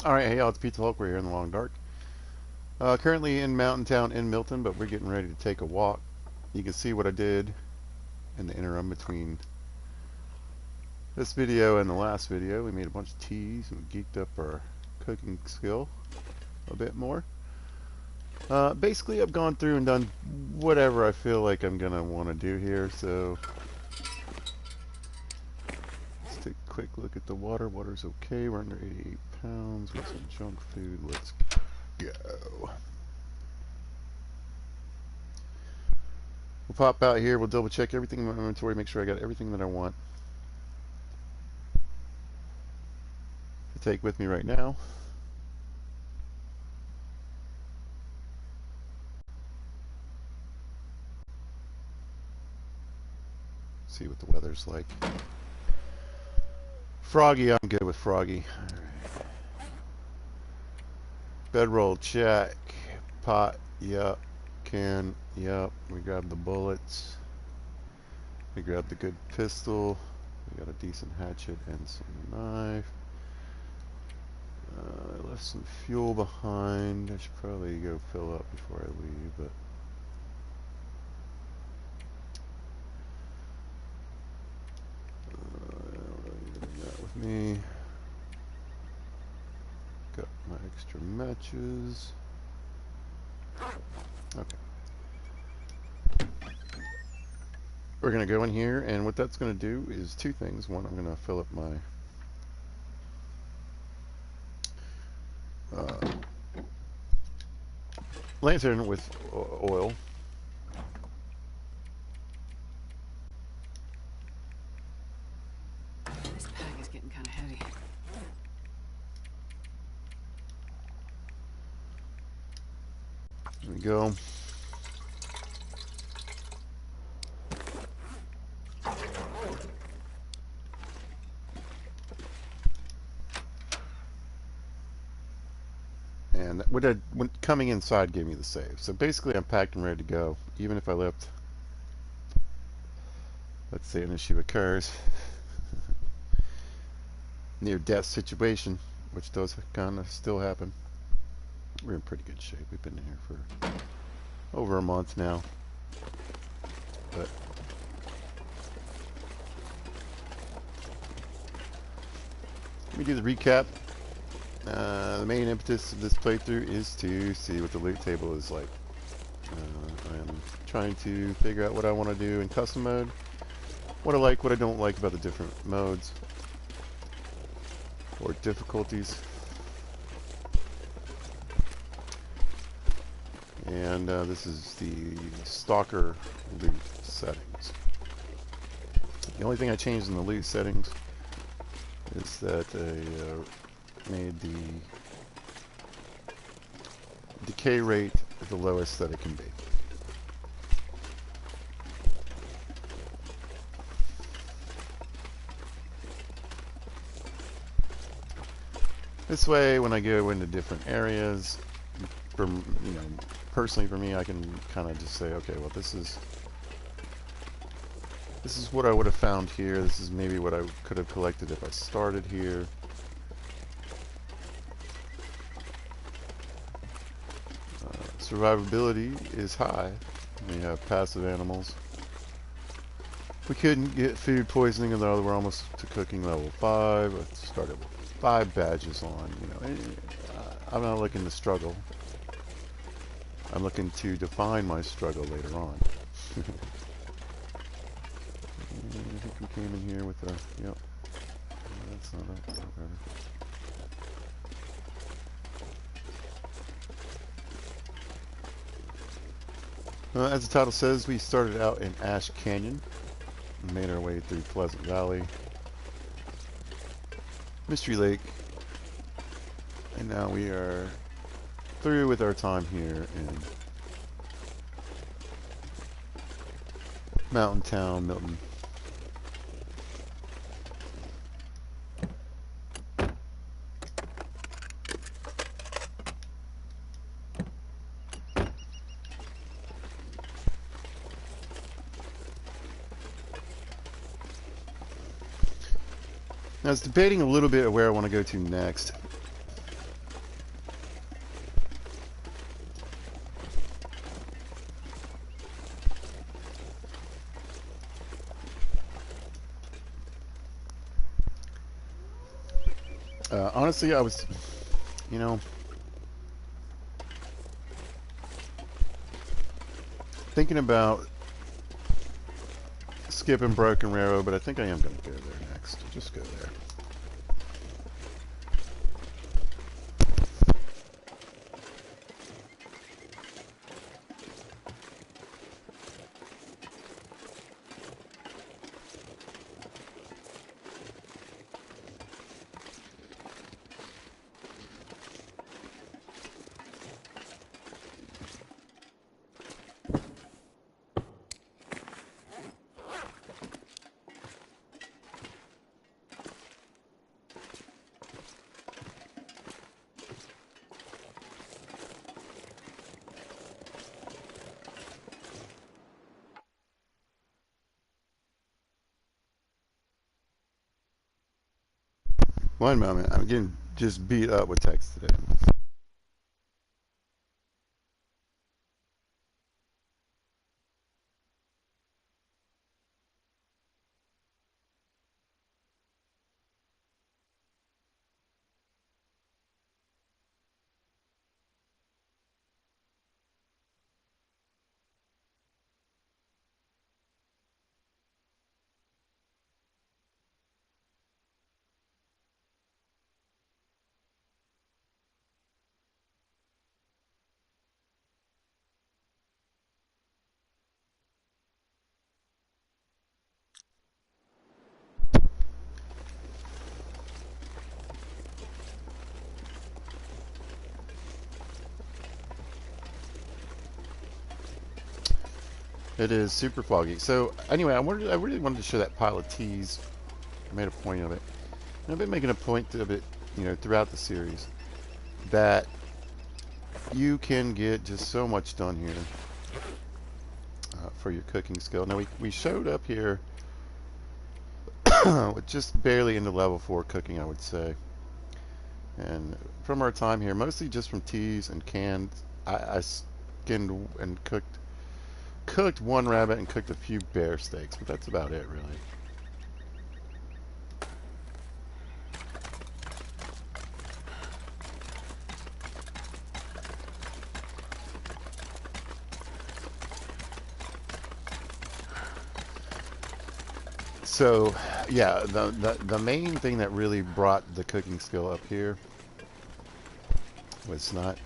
Alright, hey y'all, it's Pizza Hulk. We're here in the Long Dark. Currently in Mountain Town in Milton, but we're getting ready to take a walk. You can see what I did in the interim between this video and the last video. We made a bunch of teas and geeked up our cooking skill a bit more. Basically, I've gone through and done whatever I feel like I'm going to want to do here, so let's take a quick look at the water. Water's okay. We're under 88 pounds with some junk food. Let's go. We'll pop out here, we'll double check everything in my inventory, make sure I got everything that I want to take with me right now. See what the weather's like. Froggy, I'm good with Froggy. Alright. Bedroll, check. Pot, yup. Can, yup. We grabbed the bullets. We grabbed the good pistol. We got a decent hatchet and some knife. I left some fuel behind. I should probably go fill up before I leave, but I don't really need to bring that with me. Got my extra matches. Okay. We're going to go in here, and what that's going to do is two things. One, I'm going to fill up my lantern with oil. This pack is getting kind of heavy. There we go. And when coming inside gave me the save. So basically I'm packed and ready to go. Even if I left, let's say an issue occurs, near death situation, which does kind of still happen. We're in pretty good shape. We've been here for over a month now. But let me do the recap. The main impetus of this playthrough is to see what the loot table is like. I'm trying to figure out what I want to do in custom mode, what I like, what I don't like about the different modes or difficulties. And this is the Stalker loot settings. The only thing I changed in the loot settings is that I made the decay rate the lowest that it can be. This way, when I go into different areas, personally for me, I can kind of just say, okay, well, this is what I would have found here. This is maybe what I could have collected if I started here. Survivability is high. We have passive animals. We couldn't get food poisoning, although we're almost to cooking level 5. I started with 5 badges on. I'm not looking to struggle. I'm looking to define my struggle later on. I think we came in here with a, yep. That's not it. As the title says, we started out in Ash Canyon and made our way through Pleasant Valley, Mystery Lake, and now we are through with our time here in Mountain Town, Milton. I was debating a little bit of where I want to go to next. Honestly, I was, you know, thinking about skipping Broken Railroad, but I think I am going to go there next. Just go there. One moment. I'm getting just beat up with text today. It is super foggy. So anyway, I really wanted to show that pile of teas. I made a point of it. And I've been making a point of it, throughout the series, that you can get just so much done here for your cooking skill. Now we showed up here with just barely into level 4 cooking, I would say. And from our time here, mostly just from teas and canned, I skinned and cooked one rabbit and cooked a few bear steaks, but that's about it, really. So, yeah, the main thing that really brought the cooking skill up here was not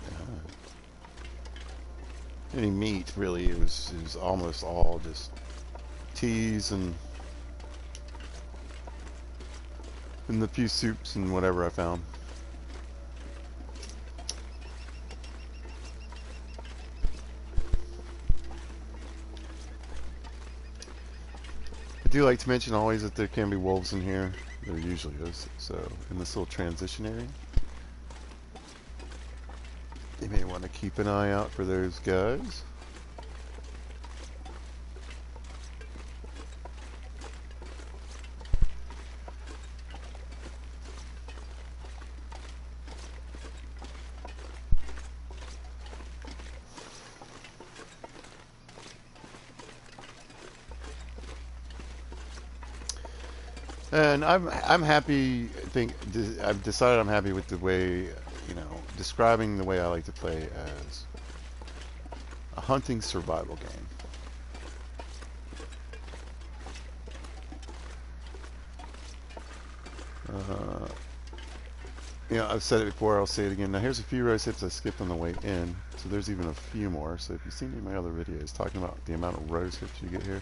any meat, really. It was almost all just teas and the few soups and whatever I found. I do like to mention always that there can be wolves in here. There usually is. So, in this little transition area, you may want to keep an eye out for those guys. And I'm happy. I've decided I'm happy with the way, describing the way I like to play as a hunting survival game. Uh, I've said it before. I'll say it again. Now here's a few rose hips I skipped on the way in. So there's even a few more. So if you've seen any of my other videos talking about the amount of rose hips you get here,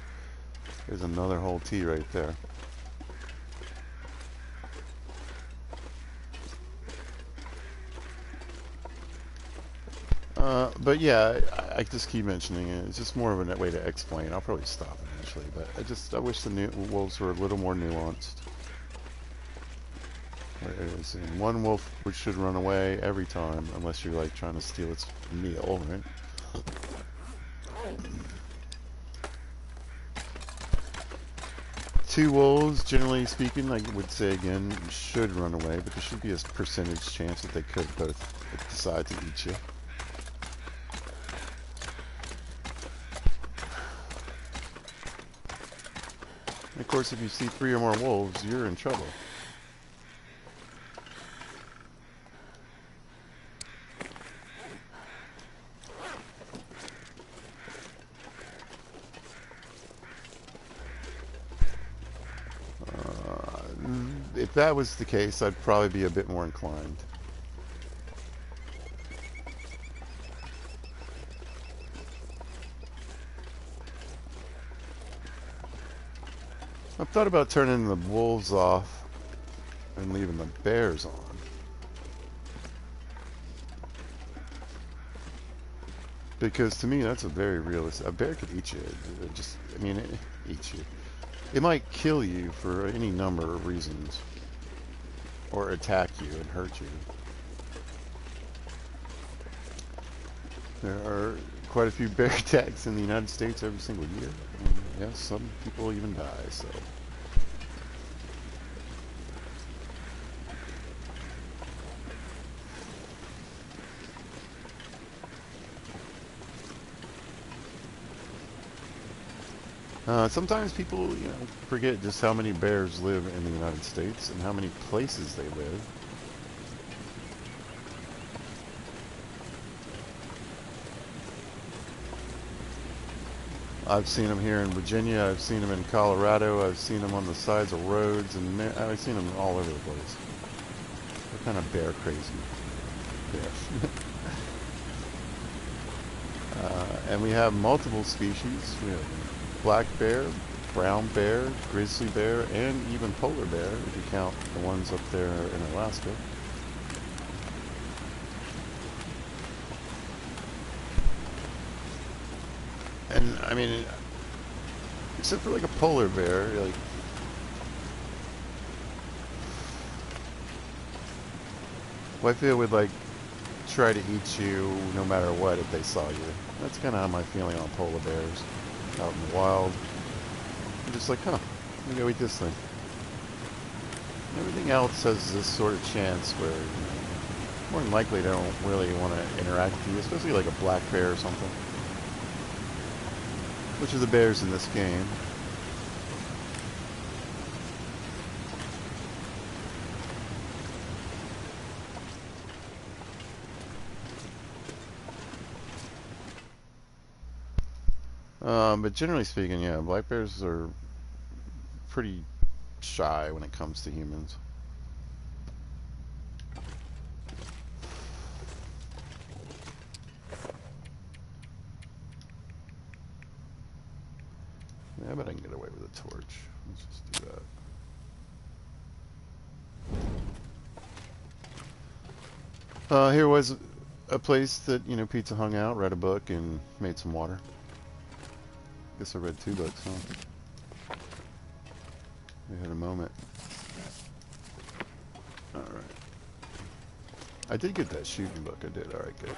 there's another whole tea right there. But yeah, I just keep mentioning it. It's just more of a way to explain. I'll probably stop eventually, but I wish the new wolves were a little more nuanced. Whereas in one wolf which should run away every time, unless you're like trying to steal its meal, right? Two wolves, generally speaking, I would say again, should run away, but there should be a percentage chance that they could both decide to eat you. And of course, if you see 3 or more wolves, you're in trouble. if that was the case, I'd probably be a bit more inclined. I've thought about turning the wolves off and leaving the bears on. Because to me, that's a very realistic. A bear could eat you. Just, I mean, it eats you. It might kill you for any number of reasons, or attack you and hurt you. There are quite a few bear attacks in the United States every single year. And yes, some people even die. So. Sometimes people, forget just how many bears live in the United States and how many places they live. I've seen them here in Virginia. I've seen them in Colorado. I've seen them on the sides of roads, and I've seen them all over the place. They're kind of bear crazy. Yeah. And we have multiple species. We have black bear, brown bear, grizzly bear, and even polar bear, if you count the ones up there in Alaska. And I mean, except for like a polar bear, like Whitefield would like try to eat you no matter what if they saw you. That's kind of how my feeling on polar bears out in the wild. I'm just like, huh, let me go eat this thing. Everything else has this sort of chance where more than likely they don't really want to interact with you, especially like a black bear or something. Which are the bears in this game. But generally speaking, yeah, black bears are pretty shy when it comes to humans. Yeah, I bet I can get away with a torch. Let's just do that. Here was a place that, Pizza hung out, read a book, and made some water. Guess I read 2 books, huh? We had a moment. Alright. I did get that shooting book, I did. Alright, good.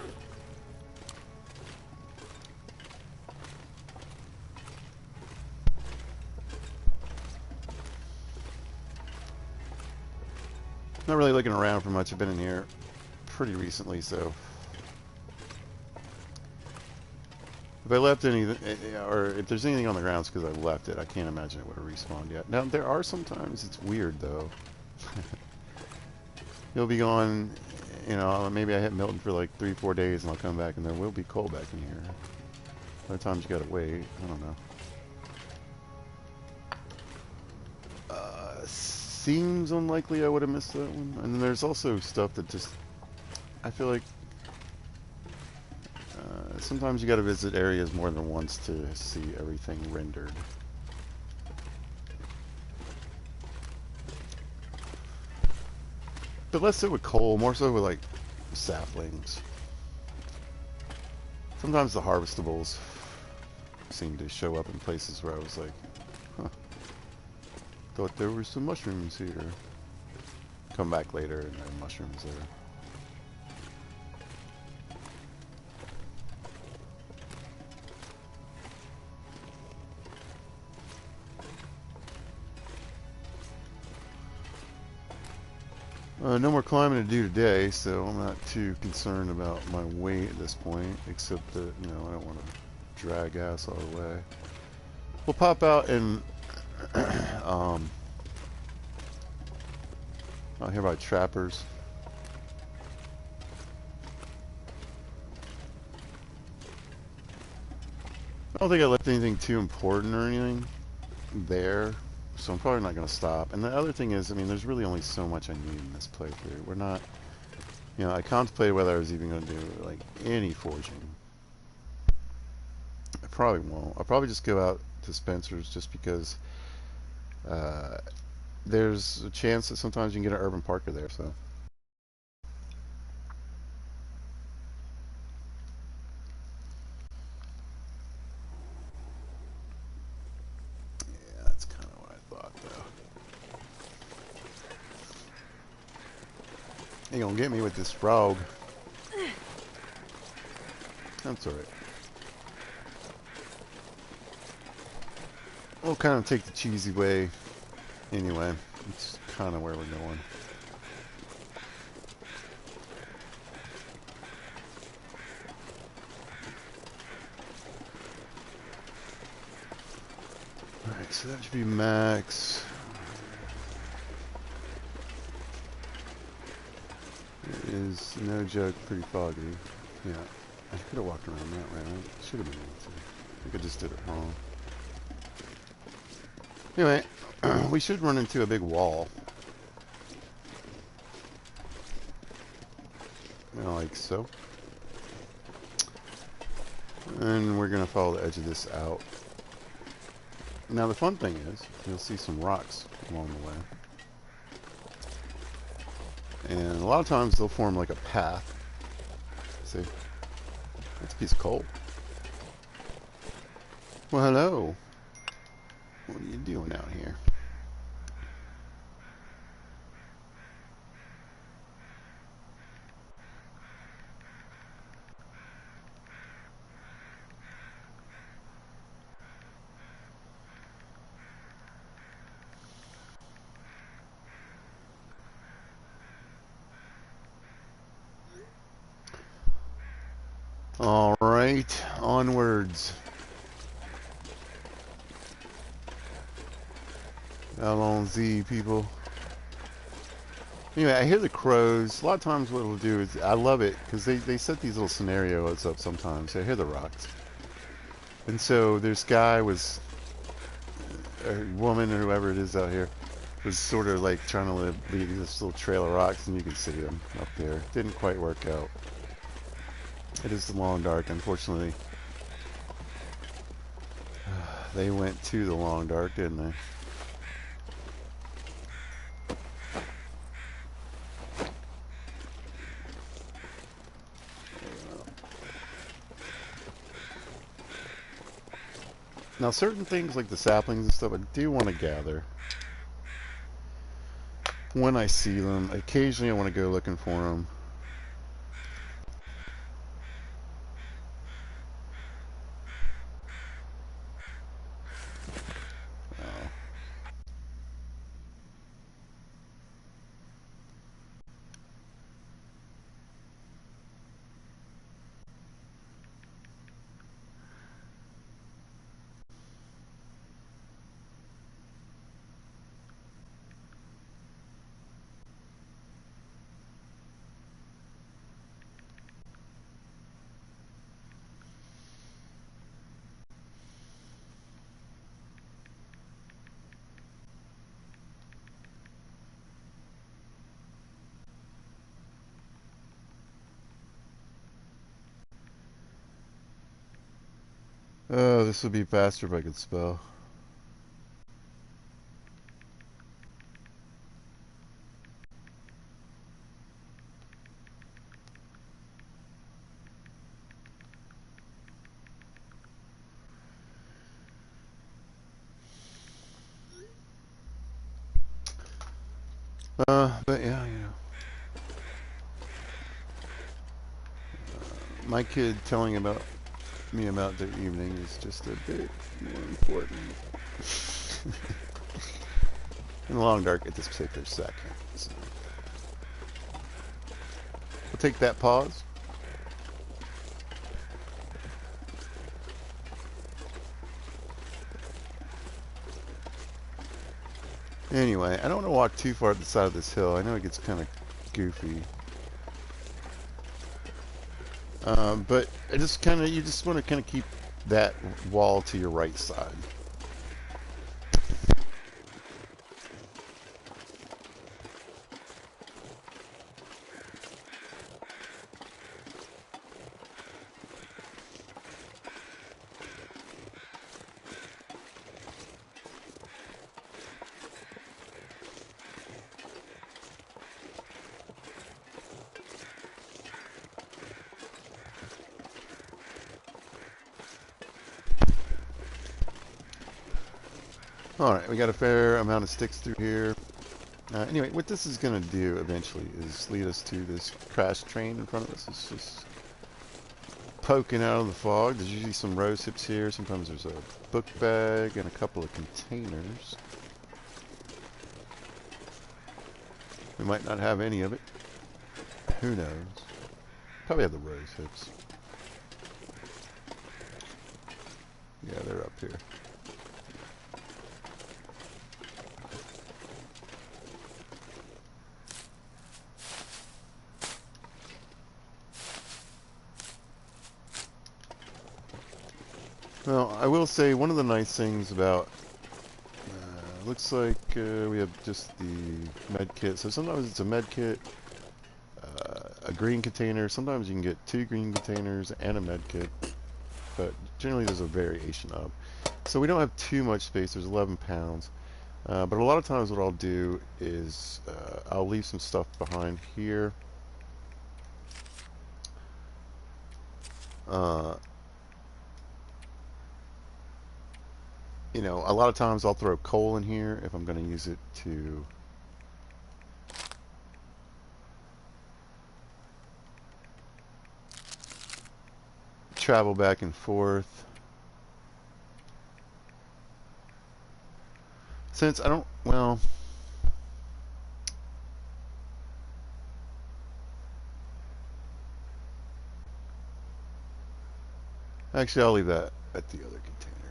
Not really looking around for much. I've been in here pretty recently, so if I left anything, or if there's anything on the ground, it's because I left it. I can't imagine it would have respawned yet. Now, there are sometimes, it's weird, though. You'll be gone, maybe I hit Milton for like 3-4 days, and I'll come back, and there will be coal back in here. Other times you gotta wait. I don't know. Seems unlikely I would have missed that one. And then there's also stuff that just, I feel like sometimes you got to visit areas more than once to see everything rendered. But less so with coal, more so with like saplings. Sometimes the harvestables seem to show up in places where I was like, huh, thought there were some mushrooms here. Come back later and there are mushrooms there. No more climbing to do today, so I'm not too concerned about my weight at this point, except that, I don't want to drag ass all the way. We'll pop out and out here by trappers. I don't think I left anything too important or anything there. So I'm probably not going to stop. And the other thing is, I mean, there's really only so much I need in this playthrough. We're not, you know, I contemplated whether I was even going to do, like, any forging. I probably won't. I'll probably just go out to Spencer's just because uh, there's a chance that sometimes you can get an urban parker there, so. Yeah, that's kind of what I thought, though. Ain't gonna get me with this frog. That's alright. We'll kind of take the cheesy way anyway. It's kind of where we're going. Alright, so that should be max. It is, no joke, pretty foggy. Yeah, I could have walked around that way, right? Should have been able to. I think I just did it wrong. Anyway, we should run into a big wall. You know, like so. And we're going to follow the edge of this out. Now the fun thing is, you'll see some rocks along the way. And a lot of times they'll form like a path. See? That's a piece of coal. Well, hello. What are you doing out here? Alright, onwards. Allons-y, people. Anyway, I hear the crows. A lot of times what it'll do is, I love it, because they set these little scenarios up sometimes. I hear the rocks. And so this guy was, or woman or whoever it is out here, was sort of like trying to lead this little trail of rocks, and you can see them up there. Didn't quite work out. It is the long dark, unfortunately. They went to the long dark, didn't they? Now, certain things like the saplings and stuff, I do want to gather when I see them. Occasionally, I want to go looking for them. Oh, this would be faster if I could spell. But yeah, you know. My kid telling about me about their evening is just a bit more important. In the long dark at this particular second. So. We'll take that pause. Anyway, I don't want to walk too far up the side of this hill. I know it gets kind of goofy. But I just kind of, you just want to kind of keep that wall to your right side. Alright, we got a fair amount of sticks through here. Anyway, what this is going to do eventually is lead us to this crash train in front of us. It's just poking out of the fog. There's usually some rose hips here. Sometimes there's a book bag and a couple of containers. We might not have any of it. Who knows? Probably have the rose hips. Yeah, they're up here. Well, I will say one of the nice things about looks like we have just the med kit. So sometimes it's a med kit, a green container. Sometimes you can get 2 green containers and a med kit, but generally there's a variation of. So we don't have too much space. There's 11 pounds. But a lot of times what I'll do is I'll leave some stuff behind here. Uh, you know, a lot of times I'll throw coal in here if I'm going to use it to travel back and forth. Since I don't, well, actually I'll leave that at the other container.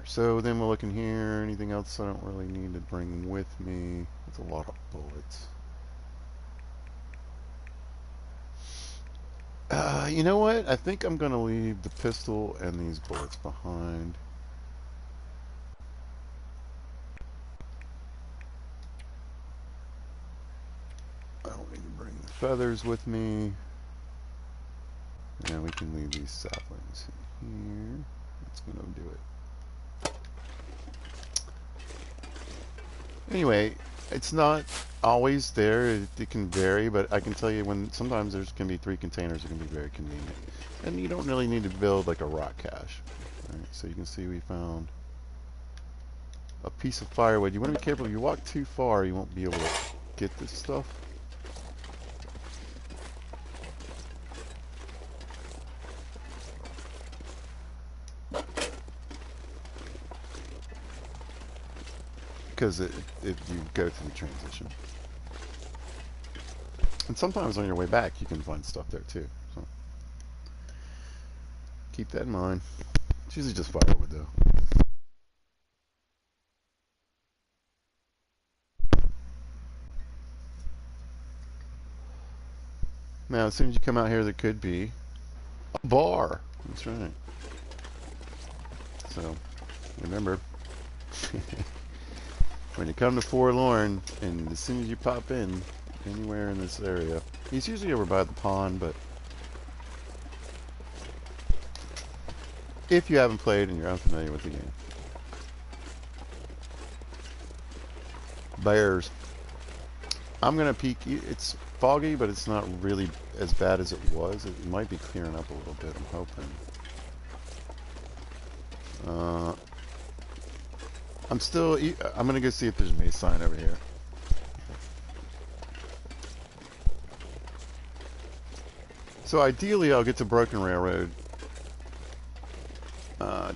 So then we'll look in here. Anything else I don't really need to bring with me? That's a lot of bullets. You know what? I think I'm going to leave the pistol and these bullets behind. I don't need to bring the feathers with me. And we can leave these saplings in here. That's going to do it. Anyway, it's not always there. It can vary, but I can tell you when sometimes there's can be 3 containers. It can be very convenient. And you don't really need to build like a rock cache. Alright, so you can see we found a piece of firewood. You want to be careful. If you walk too far, you won't be able to get this stuff. Because if you go through the transition. And sometimes on your way back, you can find stuff there too. So keep that in mind. It's usually just firewood though. Now, as soon as you come out here, there could be a bar. That's right. So, remember, when you come to Forlorn, and as soon as you pop in, anywhere in this area, he's usually over by the pond, but if you haven't played and you're unfamiliar with the game. Bears. I'm going to peek. It's foggy, but it's not really as bad as it was. It might be clearing up a little bit, I'm hoping. I'm going to go see if there's a mace sign over here. So ideally, I'll get to Broken Railroad.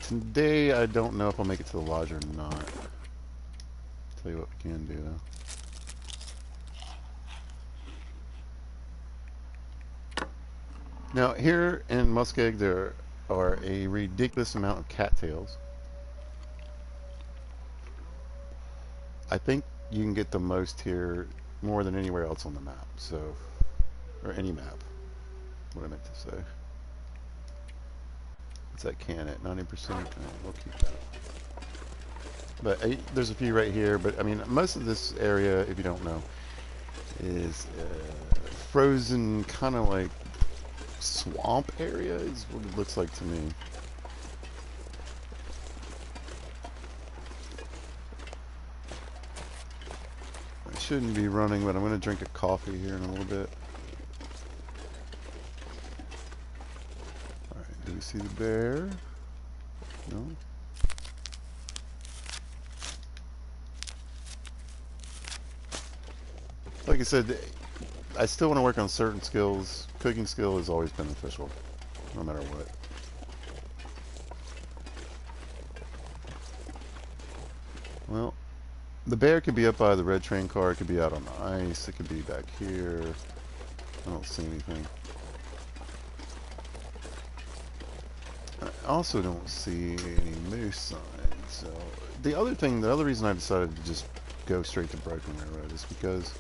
Today, I don't know if I'll make it to the lodge or not. Tell you what we can do, though. Now, here in Muskeg, there are a ridiculous amount of cattails. I think you can get the most here more than anywhere else on the map. So, or any map. What I meant to say. What's that can at? 90%? We'll keep that. But there's a few right here. But I mean, most of this area, if you don't know, is frozen, kind of like swamp area is what it looks like to me. I shouldn't be running, but I'm going to drink a coffee here in a little bit. Alright, do we see the bear? No? Like I said, I still want to work on certain skills. Cooking skill is always beneficial, no matter what. Well, the bear could be up by the red train car. It could be out on the ice. It could be back here. I don't see anything. I also don't see any moose signs. So the other reason I decided to just go straight to Broken Railroad is because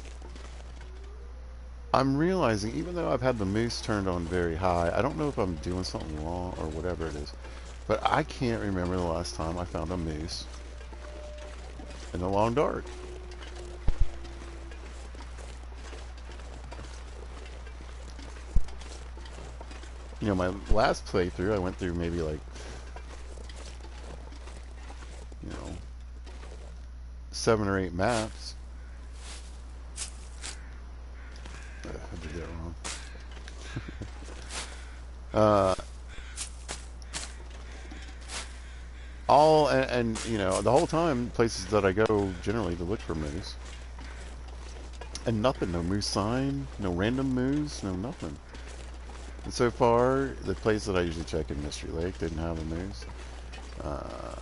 I'm realizing, even though I've had the moose turned on very high, I don't know if I'm doing something wrong or whatever it is, but I can't remember the last time I found a moose in the long dark. You know, my last playthrough, I went through maybe like, you know, 7 or 8 maps. I did that wrong. Uh, and you know, the whole time, places that I go generally to look for moose, and nothing, no moose sign, no random moose, no nothing. And so far, the place that I usually check in Mystery Lake didn't have a moose. Uh,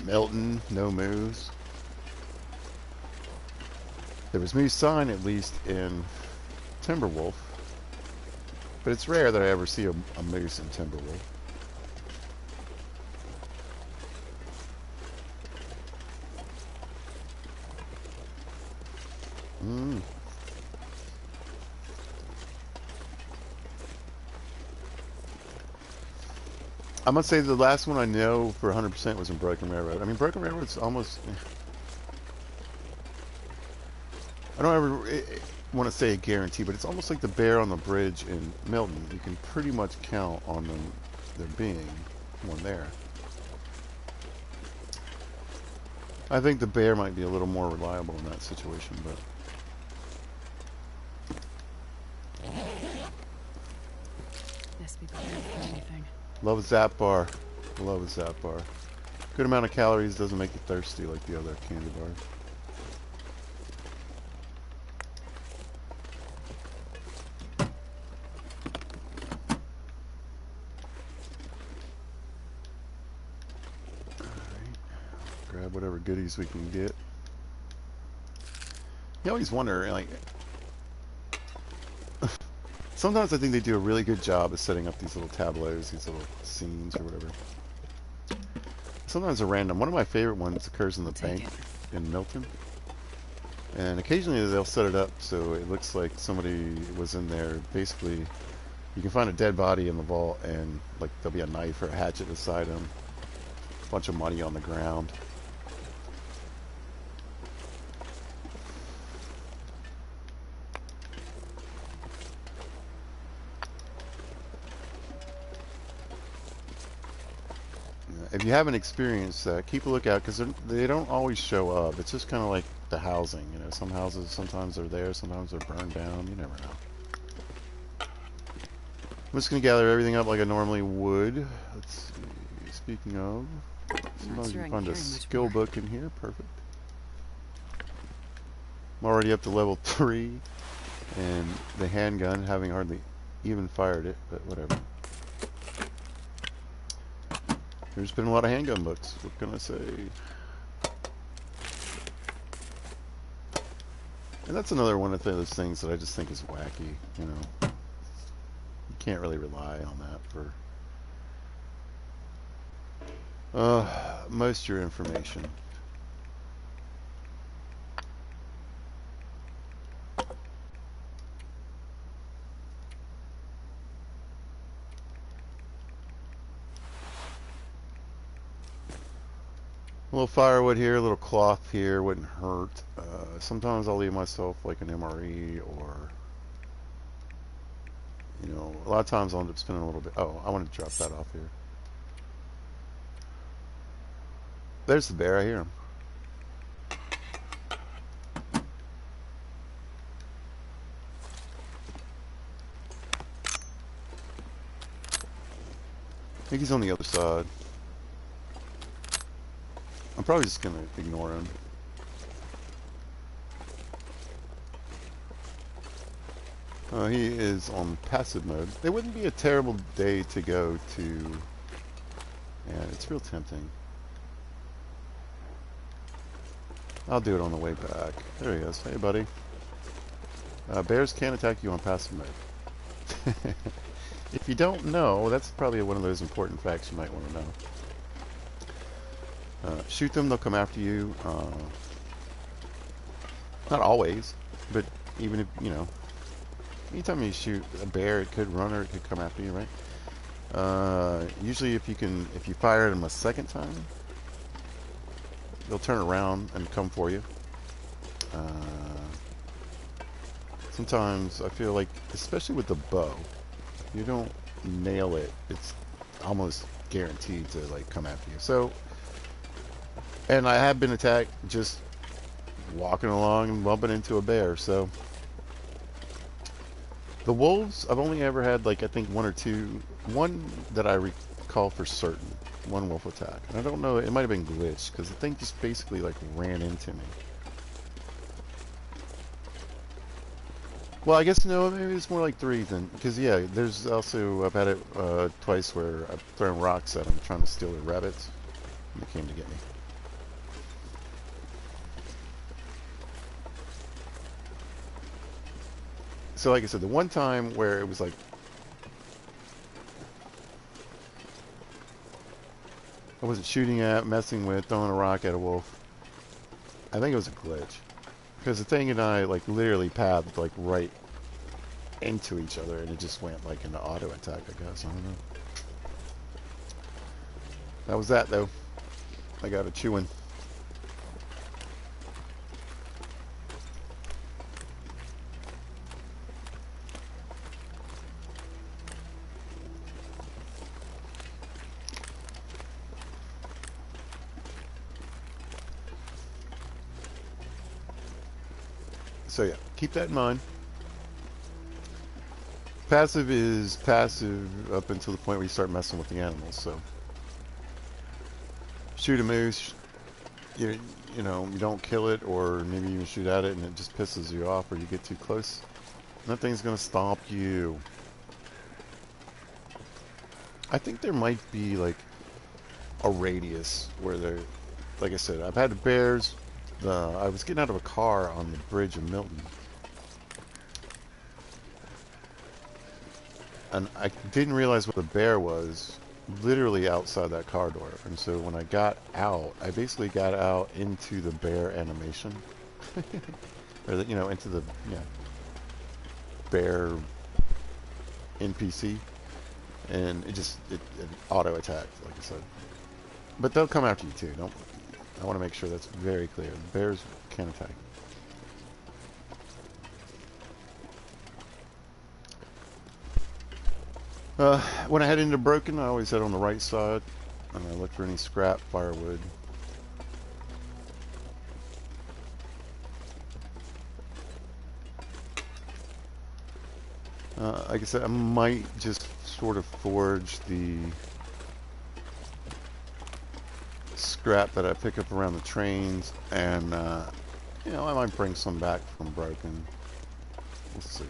Milton, no moose. There was moose sign at least in Timberwolf, but it's rare that I ever see a moose in Timberwolf. Mm. I must say the last one I know for 100% was in Broken Railroad. I mean, Broken Railroad's almost... I don't ever want to say a guarantee, but it's almost like the bear on the bridge in Milton. You can pretty much count on them there being one there. I think the bear might be a little more reliable in that situation, but... Best be prepared for anything. Love a Zap Bar. Love a Zap Bar. Good amount of calories, doesn't make you thirsty like the other candy bars. Alright. Grab whatever goodies we can get. You always wonder, like... Sometimes I think they do a really good job of setting up these little tableaus, these little scenes or whatever. Sometimes they're random. One of my favorite ones occurs in the bank in Milton. And occasionally they'll set it up so it looks like somebody was in there. Basically, you can find a dead body in the vault and like there'll be a knife or a hatchet beside him. A bunch of money on the ground. If you haven't experienced that, keep a lookout because they don't always show up. It's just kind of like the housing. You know, some houses sometimes they're there, sometimes they're burned down. You never know. I'm just gonna gather everything up like I normally would. Let's see. Speaking of, sometimes you can find a skill book in here. Perfect. I'm already up to level 3, and the handgun, having hardly even fired it, but whatever. There's been a lot of handgun books. What can I say? And that's another one of those things that I just think is wacky. You know, you can't really rely on that for most of your information. A little firewood here, a little cloth here wouldn't hurt. Sometimes I'll leave myself like an MRE or, you know, a lot of times I'll end up spending a little bit. Oh, I want to drop that off here. There's the bear, I hear him. I think he's on the other side. I'm probably just going to ignore him. He is on passive mode. It wouldn't be a terrible day to go to. Yeah, it's real tempting. I'll do it on the way back. There he is. Hey, buddy. Bears can't attack you on passive mode. If you don't know, that's probably one of those important facts you might want to know. Shoot them, they'll come after you. Not always, but even if, you know, anytime you shoot a bear, it could run or it could come after you, right? Usually if you fire at them a second time, they'll turn around and come for you. Sometimes I feel like, especially with the bow, you don't nail it, it's almost guaranteed to like come after you. So, and I have been attacked just walking along and bumping into a bear. So the wolves, I've only ever had like I think one or two, one that I recall for certain, one wolf attack. And I don't know, it might have been glitched because the thing just basically like ran into me. Well, I guess no, maybe it's more like three then, because yeah, there's also, I've had it twice where I've thrown rocks at them trying to steal their rabbits, and they came to get me. So like I said, the one time where it was like, I wasn't shooting at, messing with, throwing a rock at a wolf, I think it was a glitch. Because the thing and I like literally pathed like right into each other, and it just went like into auto attack, I guess. I don't know. That was that though. I got a chewing. So yeah, keep that in mind. Passive is passive up until the point where you start messing with the animals. So shoot a moose, you know, you don't kill it, or maybe even shoot at it and it just pisses you off, or you get too close. That thing's gonna stomp you. I think there might be like a radius where they're, like I said, I've had bears. I was getting out of a car on the bridge of Milton, and I didn't realize what the bear was literally outside that car door. And so when I got out, I basically got out into the bear animation, or the, you know, into the bear NPC, and it auto attacked, like I said. But they'll come after you too. Don't. I want to make sure that's very clear. Bears can attack. When I head into Broken, I always head on the right side, and I look for any scrap, firewood. Like I said, I might just sort of forge the scrap that I pick up around the trains, and you know, I might bring some back from Broken. We'll see.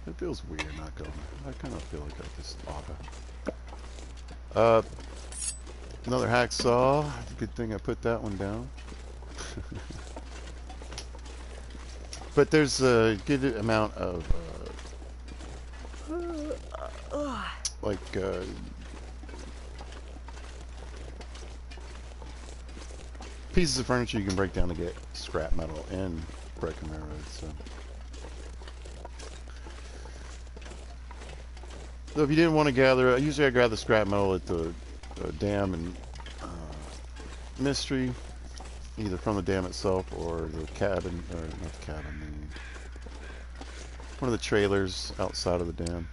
It feels weird not going. I kind of feel like I just oughta. Another hacksaw. Good thing I put that one down. But there's a good amount of like pieces of furniture you can break down to get scrap metal in Broken Railroad. So if you didn't want to gather, usually I gather scrap metal at the dam and Mystery, either from the dam itself or the cabin, or not the cabin, one of the trailers outside of the dam.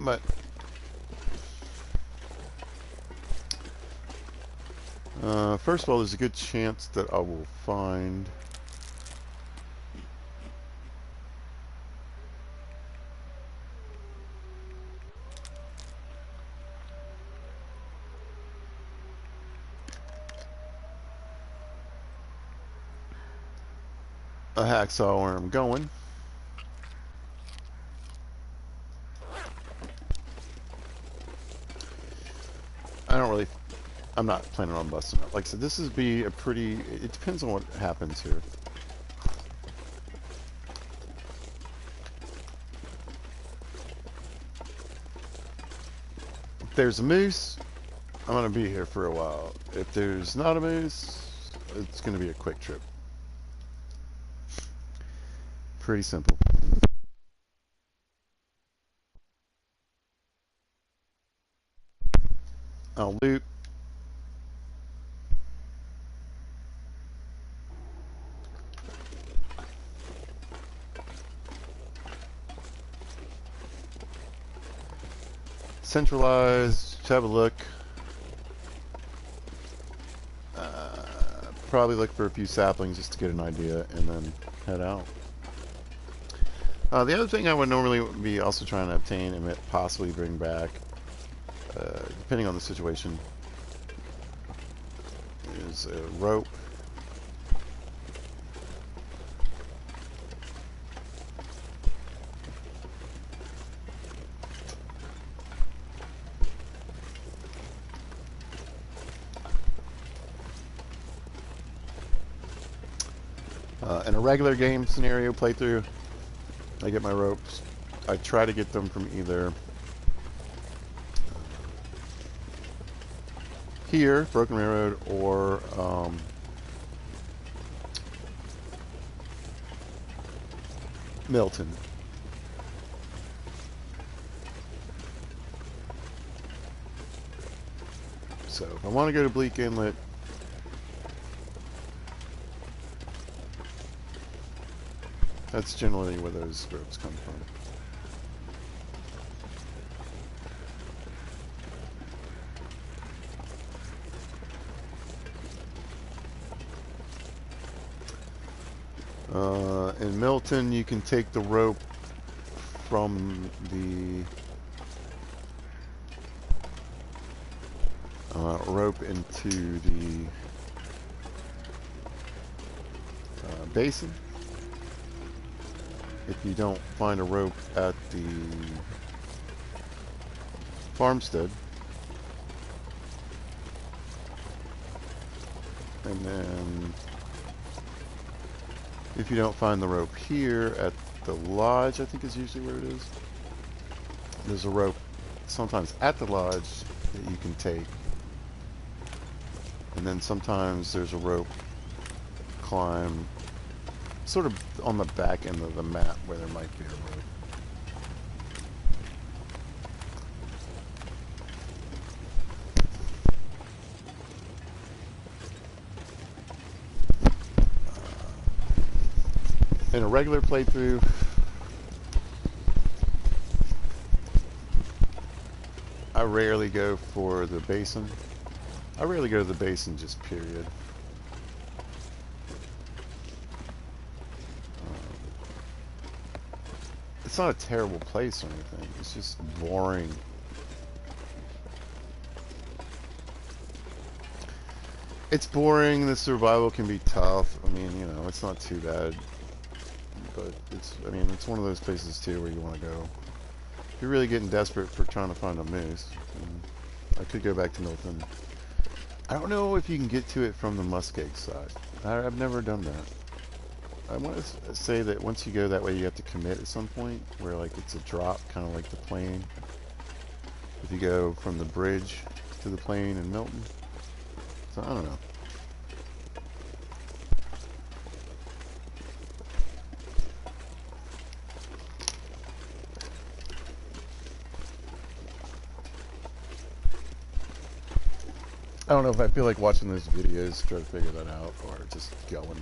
But first of all, there's a good chance that I will find a hacksaw where I'm going. I don't really, I'm not planning on busting it. Like I said, this is be a pretty, it depends on what happens here. If there's a moose, I'm going to be here for a while. If there's not a moose, it's going to be a quick trip. Pretty simple. I'll loot. Centralize, have a look. Probably look for a few saplings just to get an idea and then head out. The other thing I would normally be also trying to obtain and possibly bring back, depending on the situation, is a rope. In a regular game scenario playthrough, I get my ropes. I try to get them from either here, Broken Railroad, or Milton. So if I want to go to Bleak Inlet, that's generally where those ropes come from. In Milton, you can take the rope from the rope into the basin. If you don't find a rope at the farmstead, and then if you don't find the rope here at the lodge, I think is usually where it is, there's a rope sometimes at the lodge that you can take, and then sometimes there's a rope climb sort of on the back end of the map where there might be a rope. In a regular playthrough, I rarely go for the basin. I rarely go to the basin, just period. It's not a terrible place or anything. It's just boring. It's boring. The survival can be tough. I mean, you know, it's not too bad. But it's, I mean, it's one of those places too where you want to go. If you're really getting desperate for trying to find a moose, I could go back to Milton. I don't know if you can get to it from the muskeg side. I've never done that. I want to say that once you go that way, you have to commit at some point, where like it's a drop, kind of like the plane. If you go from the bridge to the plane in Milton. So I don't know. I don't know if I feel like watching those videos to try to figure that out, or just going.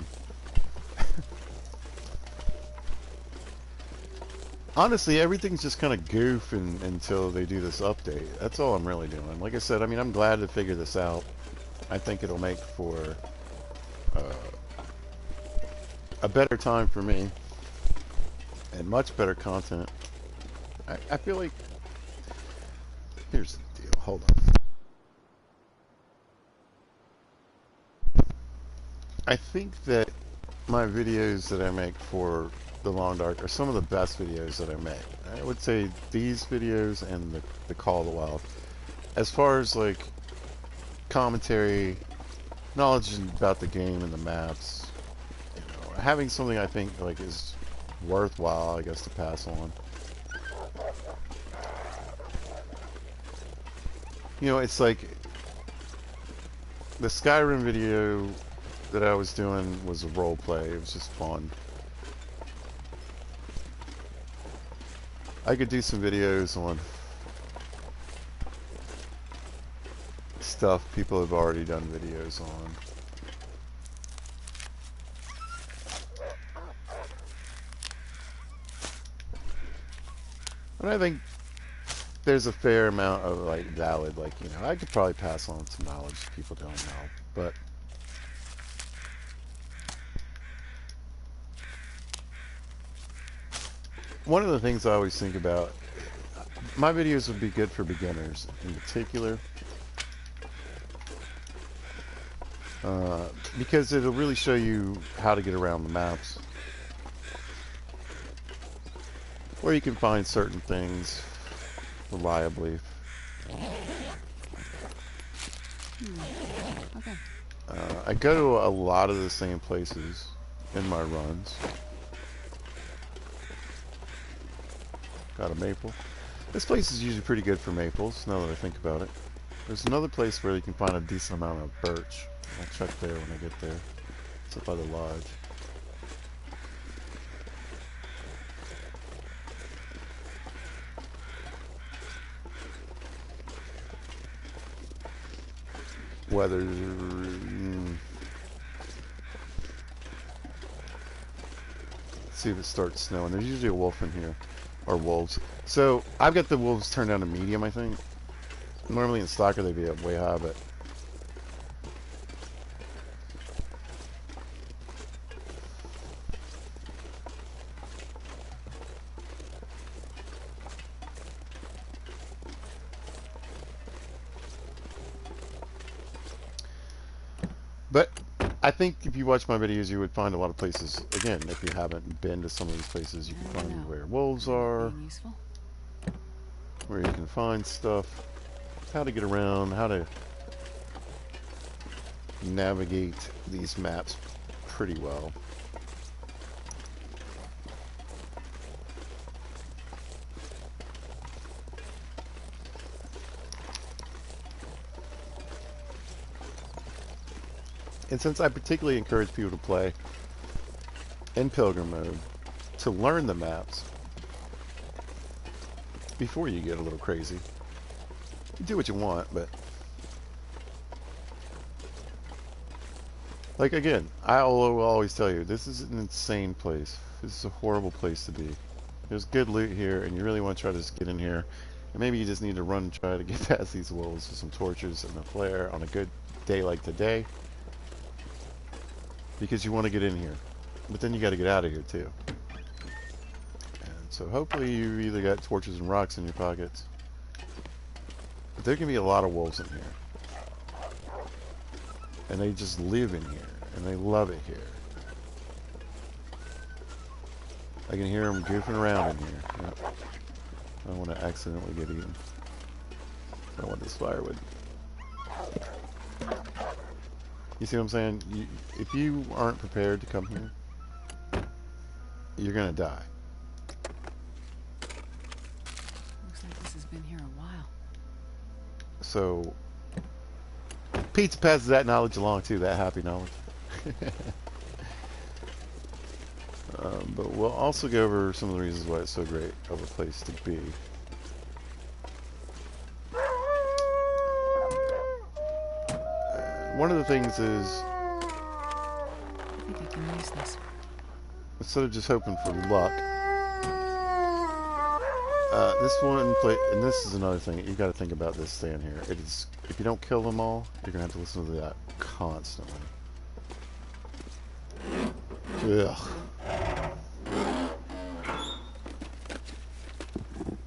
Honestly, everything's just kind of goofing until they do this update. That's all I'm really doing. Like I said, I mean, I'm glad to figure this out. I think it'll make for uh, a better time for me and much better content. I feel like, here's the deal. Hold on. I think that my videos that I make for the Long Dark are some of the best videos that I make. I would say these videos and the Call of the Wild. As far as like commentary, knowledge about the game and the maps, you know, having something I think like is worthwhile, I guess, to pass on. You know, it's like the Skyrim video that I was doing was a role play. It was just fun. I could do some videos on stuff people have already done videos on. And I think there's a fair amount of like valid, like, you know, I could probably pass on some knowledge people don't know. But one of the things I always think about, my videos would be good for beginners in particular, because it'll really show you how to get around the maps, where you can find certain things reliably. Okay. I go to a lot of the same places in my runs. Got a maple. This place is usually pretty good for maples, now that I think about it. There's another place where you can find a decent amount of birch. I'll check there when I get there. It's up by the lodge. Weather. Let's see if it starts snowing. There's usually a wolf in here. Or wolves. So, I've got the wolves turned down to medium, I think. Normally in Stalker they'd be up way high, but... But I think if you watch my videos, you would find a lot of places. Again, if you haven't been to some of these places, you can find where wolves are, where you can find stuff, how to get around, how to navigate these maps pretty well. And since I particularly encourage people to play in Pilgrim mode to learn the maps before you get a little crazy. You do what you want, but like again, I will always tell you, this is an insane place. This is a horrible place to be. There's good loot here, and you really want to try to just get in here. And maybe you just need to run and try to get past these wolves with some torches and a flare on a good day like today. Because you want to get in here. But then you got to get out of here too. And so hopefully you either got torches and rocks in your pockets. But there can be a lot of wolves in here. And they just live in here. And they love it here. I can hear them goofing around in here. Yep. I don't want to accidentally get eaten. I want this firewood. You see what I'm saying? If you aren't prepared to come here, you're gonna die. Looks like this has been here a while. So, pizza passes that knowledge along too, that happy knowledge. But we'll also go over some of the reasons why it's so great of a place to be. One of the things is, I think I can use this. instead of just hoping for luck, this one play, and this is another thing you got to think about this stand here. It is, if you don't kill them all, you're gonna have to listen to that constantly. Ugh.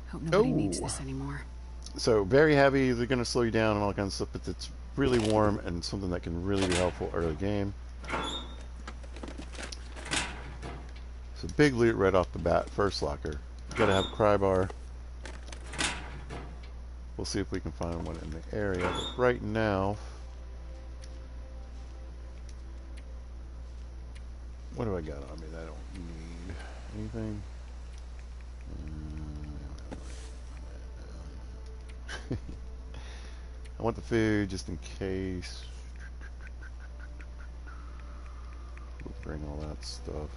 Hope nobody needs this anymore. So very heavy, they're gonna slow you down and all kinds of stuff, but it's really warm and something that can really be helpful early game. So big loot right off the bat. First locker. Gotta have a cry bar. We'll see if we can find one in the area. But right now, what do I got on me that I don't need? Anything? I want the food just in case. We'll bring all that stuff.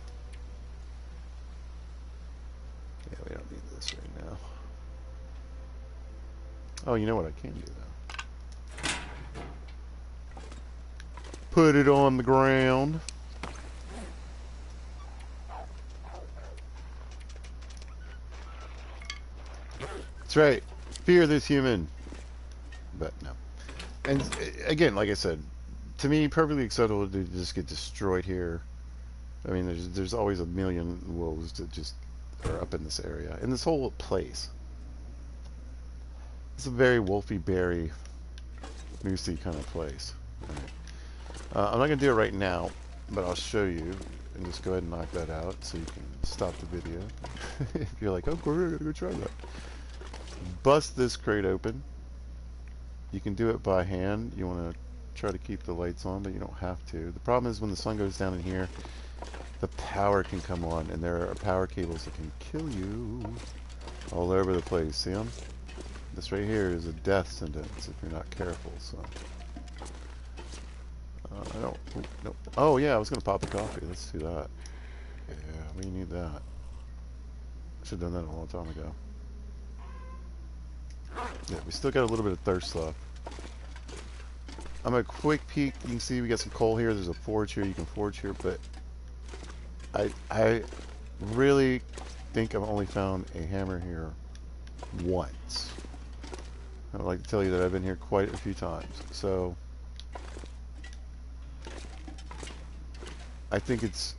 Yeah, we don't need this right now. Oh, you know what I can do though? Put it on the ground. That's right. Fear this human. But no. And again, like I said, to me, perfectly acceptable to just get destroyed here. I mean, there's always a million wolves that just are up in this area. In this whole place. It's a very wolfy, berry, moosey kind of place. Right. I'm not going to do it right now, but I'll show you. And just go ahead and knock that out so you can stop the video. If you're like, oh, great, I gotta go try that. Bust this crate open. You can do it by hand. You want to try to keep the lights on, but you don't have to. The problem is when the sun goes down in here, the power can come on, and there are power cables that can kill you all over the place. See them? This right here is a death sentence if you're not careful. So I don't. Nope. Oh yeah, I was gonna pop a coffee. Let's do that. Yeah, we need that. Should have done that a long time ago. Yeah, we still got a little bit of thirst left. I'm a quick peek. You can see we got some coal here. There's a forge here. You can forge here, but I really think I've only found a hammer here once. I would like to tell you that I've been here quite a few times. So I think it's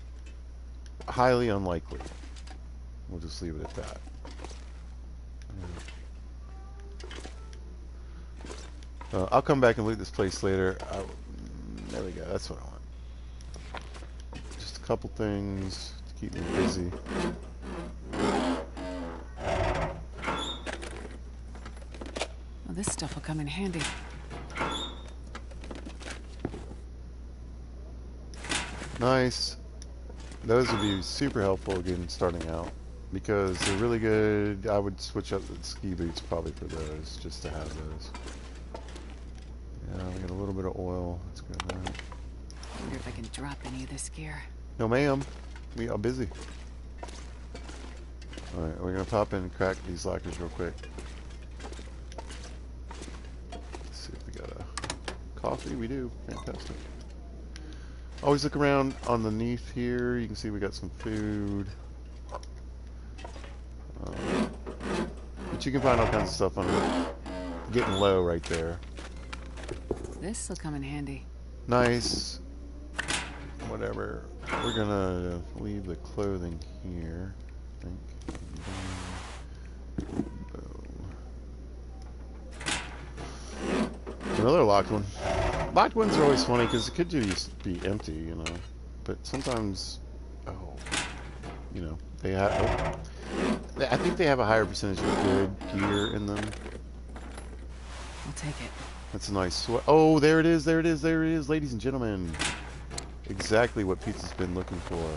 highly unlikely. We'll just leave it at that. I'll come back and loot this place later. There we go. That's what I want. Just a couple things to keep me busy. Well, this stuff will come in handy. Nice. Those would be super helpful again starting out because they're really good. I would switch up the ski boots probably for those just to have those. Yeah, we got a little bit of oil. Let's go there. I wonder if I can drop any of this gear. No, ma'am. We are busy. Alright, we're going to pop in and crack these lockers real quick. Let's see if we got a coffee. We do. Fantastic. Always look around underneath here. You can see we got some food. But you can find all kinds of stuff under getting low right there. This will come in handy. Nice. Whatever. We're gonna leave the clothing here, I think. Boom. Another locked one. Locked ones are always funny because it could just be empty, you know. But sometimes, you know, they have. I think they have a higher percentage of good gear in them. I'll take it. That's a nice sweat. Oh, there it is, there it is, there it is, ladies and gentlemen. Exactly what Pizza's been looking for.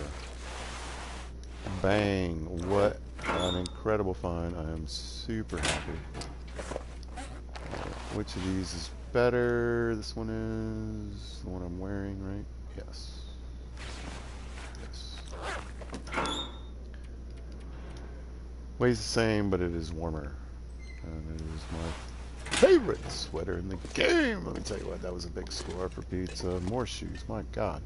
Bang. What an incredible find. I am super happy. Which of these is better? This one is the one I'm wearing, right? Yes. Yes. Weighs the same, but it is warmer. And it is my favorite sweater in the game. Let me tell you what, that was a big score for Pizza. More shoes, my God.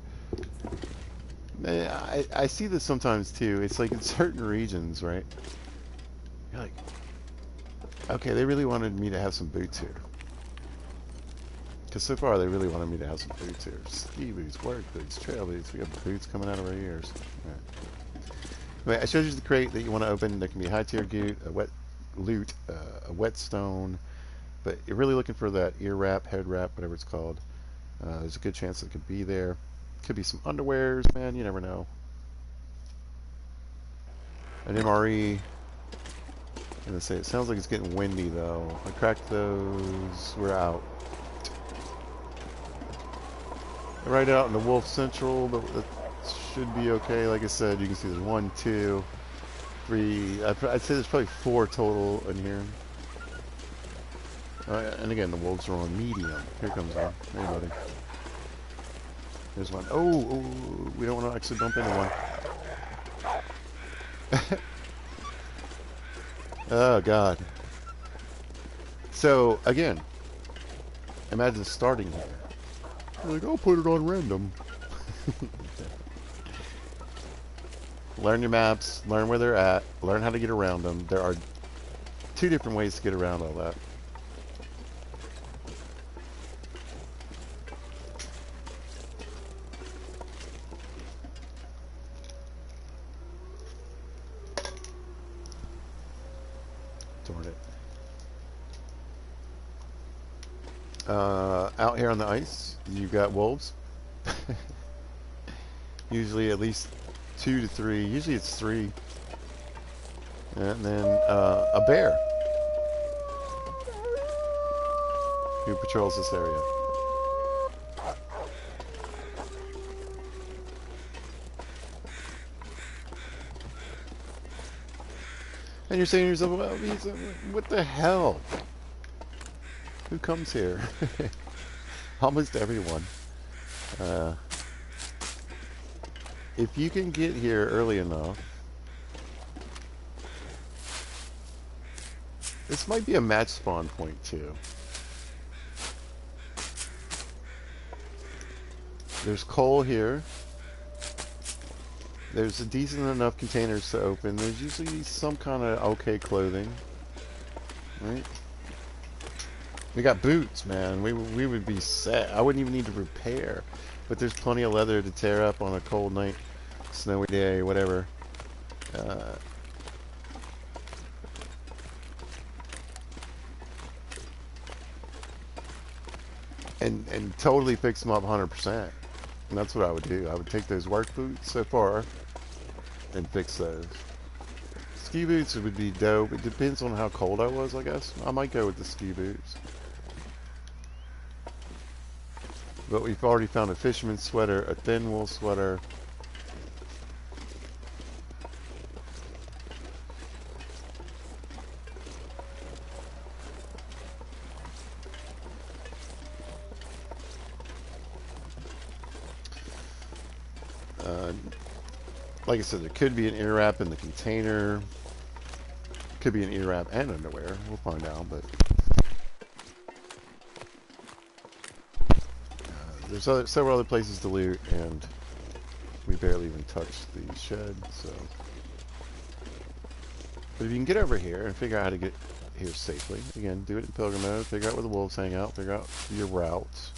Man, I see this sometimes too. It's like in certain regions, right? You're like, okay, they really wanted me to have some boots here. Because so far they really wanted me to have some boots here. Ski boots, work boots, trail boots. We got boots coming out of our ears. Right. Anyway, I showed you the crate that you want to open. There can be a high tier loot, a wet loot, a whetstone. But you're really looking for that ear wrap, head wrap, whatever it's called. There's a good chance it could be there. Could be some underwears, man. You never know. an MRE. I'm gonna say it sounds like it's getting windy though. I cracked those. We're out. Right out in the Wolf Central, but that should be okay. Like I said, you can see there's 1, 2, 3. I'd say there's probably 4 total in here. And again, the wolves are on medium. Here comes one. Hey, buddy. There's one. Oh, we don't want to actually bump into one. Oh, God. So, again, imagine starting here. You're like, I'll put it on random. Learn your maps, learn where they're at, learn how to get around them. There are 2 different ways to get around all that. Darn it. Out here on the ice, you've got wolves. Usually at least 2 to 3. Usually it's 3. And then a bear who patrols this area. And you're saying to yourself, well, what the hell? Who comes here? Almost everyone. If you can get here early enough, this might be a match spawn point too. There's coal here. There's a decent enough containers to open. There's usually some kind of okay clothing, right? We got boots, man. We would be set. I wouldn't even need to repair. But there's plenty of leather to tear up on a cold night, snowy day, whatever. And totally fix them up 100%. And that's what I would do. I would take those work boots so far and fix those. Ski boots would be dope. It depends on how cold I was, I guess. I might go with the ski boots. But we've already found a fisherman's sweater, a thin wool sweater. Like I said, there could be an ear wrap in the container. Could be an ear wrap and underwear. We'll find out, but there's several other places to loot, and we barely even touched the shed, so. But if you can get over here and figure out how to get here safely, again, do it in pilgrim mode, figure out where the wolves hang out, figure out your routes.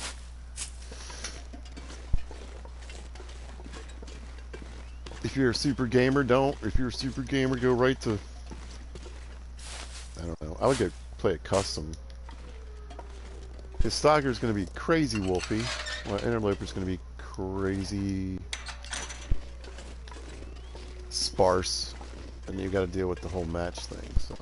If you're a super gamer, don't. If you're a super gamer, go right to, I don't know, I would go play a custom. His stalker's going to be crazy wolfy, while interloper's going to be crazy sparse, and you got to deal with the whole match thing, so.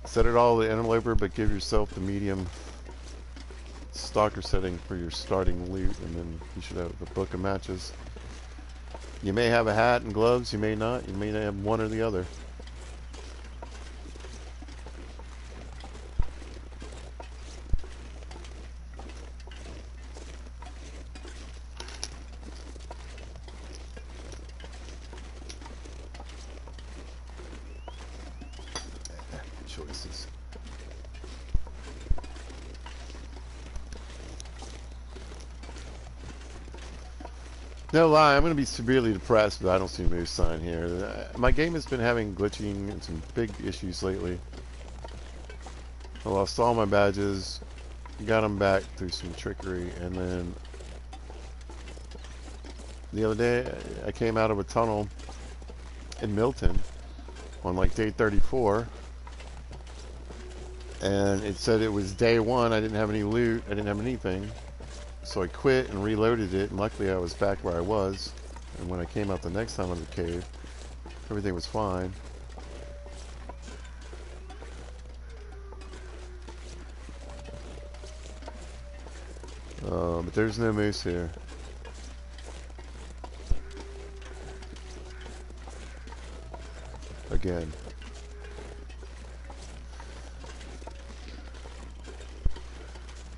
Set it all the interloper, but give yourself the medium stalker setting for your starting loot, and then you should have a book of matches. You may have a hat and gloves, you may not. You may have one or the other. Choices. No lie, I'm going to be severely depressed, but I don't see a moose sign here. My game has been having glitching and some big issues lately. I lost all my badges, got them back through some trickery, and then the other day I came out of a tunnel in Milton on like day 34, and it said it was day 1. I didn't have any loot, I didn't have anything. So I quit and reloaded it, and luckily I was back where I was. And when I came out the next time of the cave, everything was fine. But there's no moose here. Again.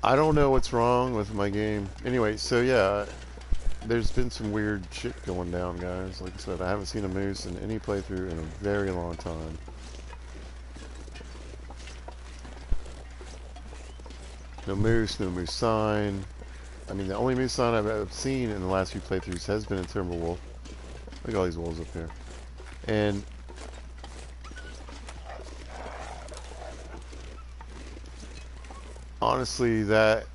I don't know what's wrong with my game. Anyway, so yeah, there's been some weird shit going down, guys. Like I said, I haven't seen a moose in any playthrough in a very long time. No moose sign. I mean, the only moose sign I've seen in the last few playthroughs has been in Timberwolf. Look at all these wolves up here. And honestly, that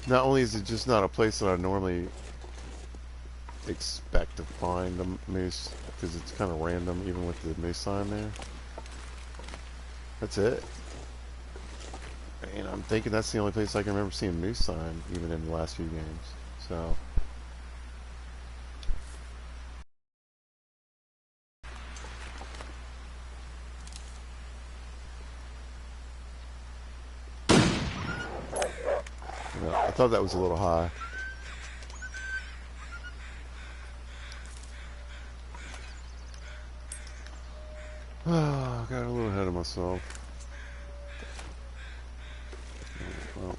not only is it just not a place that I normally expect to find a moose, because it's kind of random, even with the moose sign there. That's it. And I'm thinking that's the only place I can remember seeing a moose sign, even in the last few games. So. I thought that was a little high. Oh, I got a little ahead of myself. Well.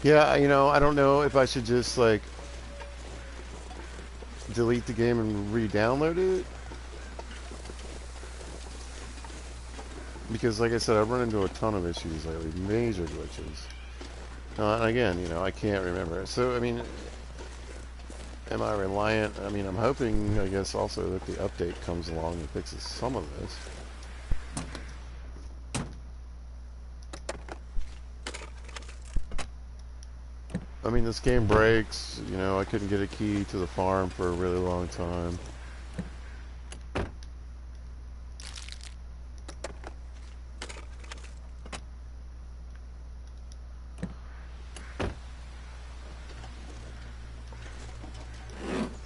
Yeah, you know, I don't know if I should just, like, delete the game and re-download it. Because, like I said, I've run into a ton of issues lately, major glitches. And again, you know, I can't remember. So, I mean, am I reliant? I mean, I'm hoping, I guess, also that the update comes along and fixes some of this. I mean, this game breaks. You know, I couldn't get a key to the farm for a really long time.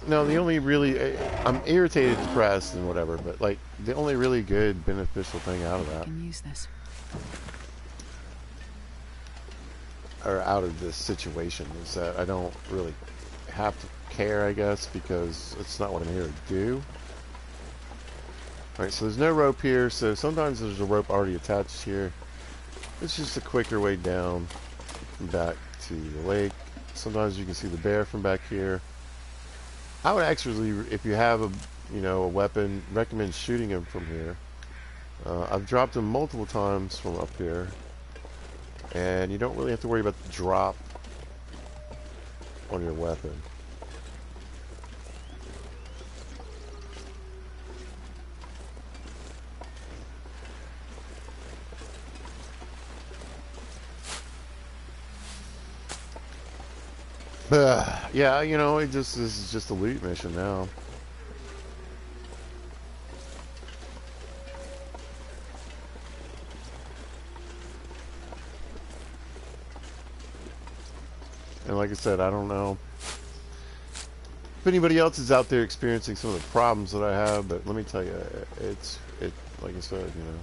No, the only really, I'm irritated, depressed, and whatever, but like the only really good beneficial thing out of that, I can use this. or out of this situation, is that I don't really have to care, I guess, because it's not what I'm here to do. Alright, so there's no rope here, so sometimes there's a rope already attached here. It's just a quicker way down and back to the lake. Sometimes you can see the bear from back here. I would actually, if you have a, you know, a weapon, recommend shooting him from here. I've dropped him multiple times from up here, and you don't really have to worry about the drop on your weapon. Yeah, you know, this is just a loot mission now. And like I said, I don't know if anybody else is out there experiencing some of the problems that I have, but let me tell you, like I said, you know.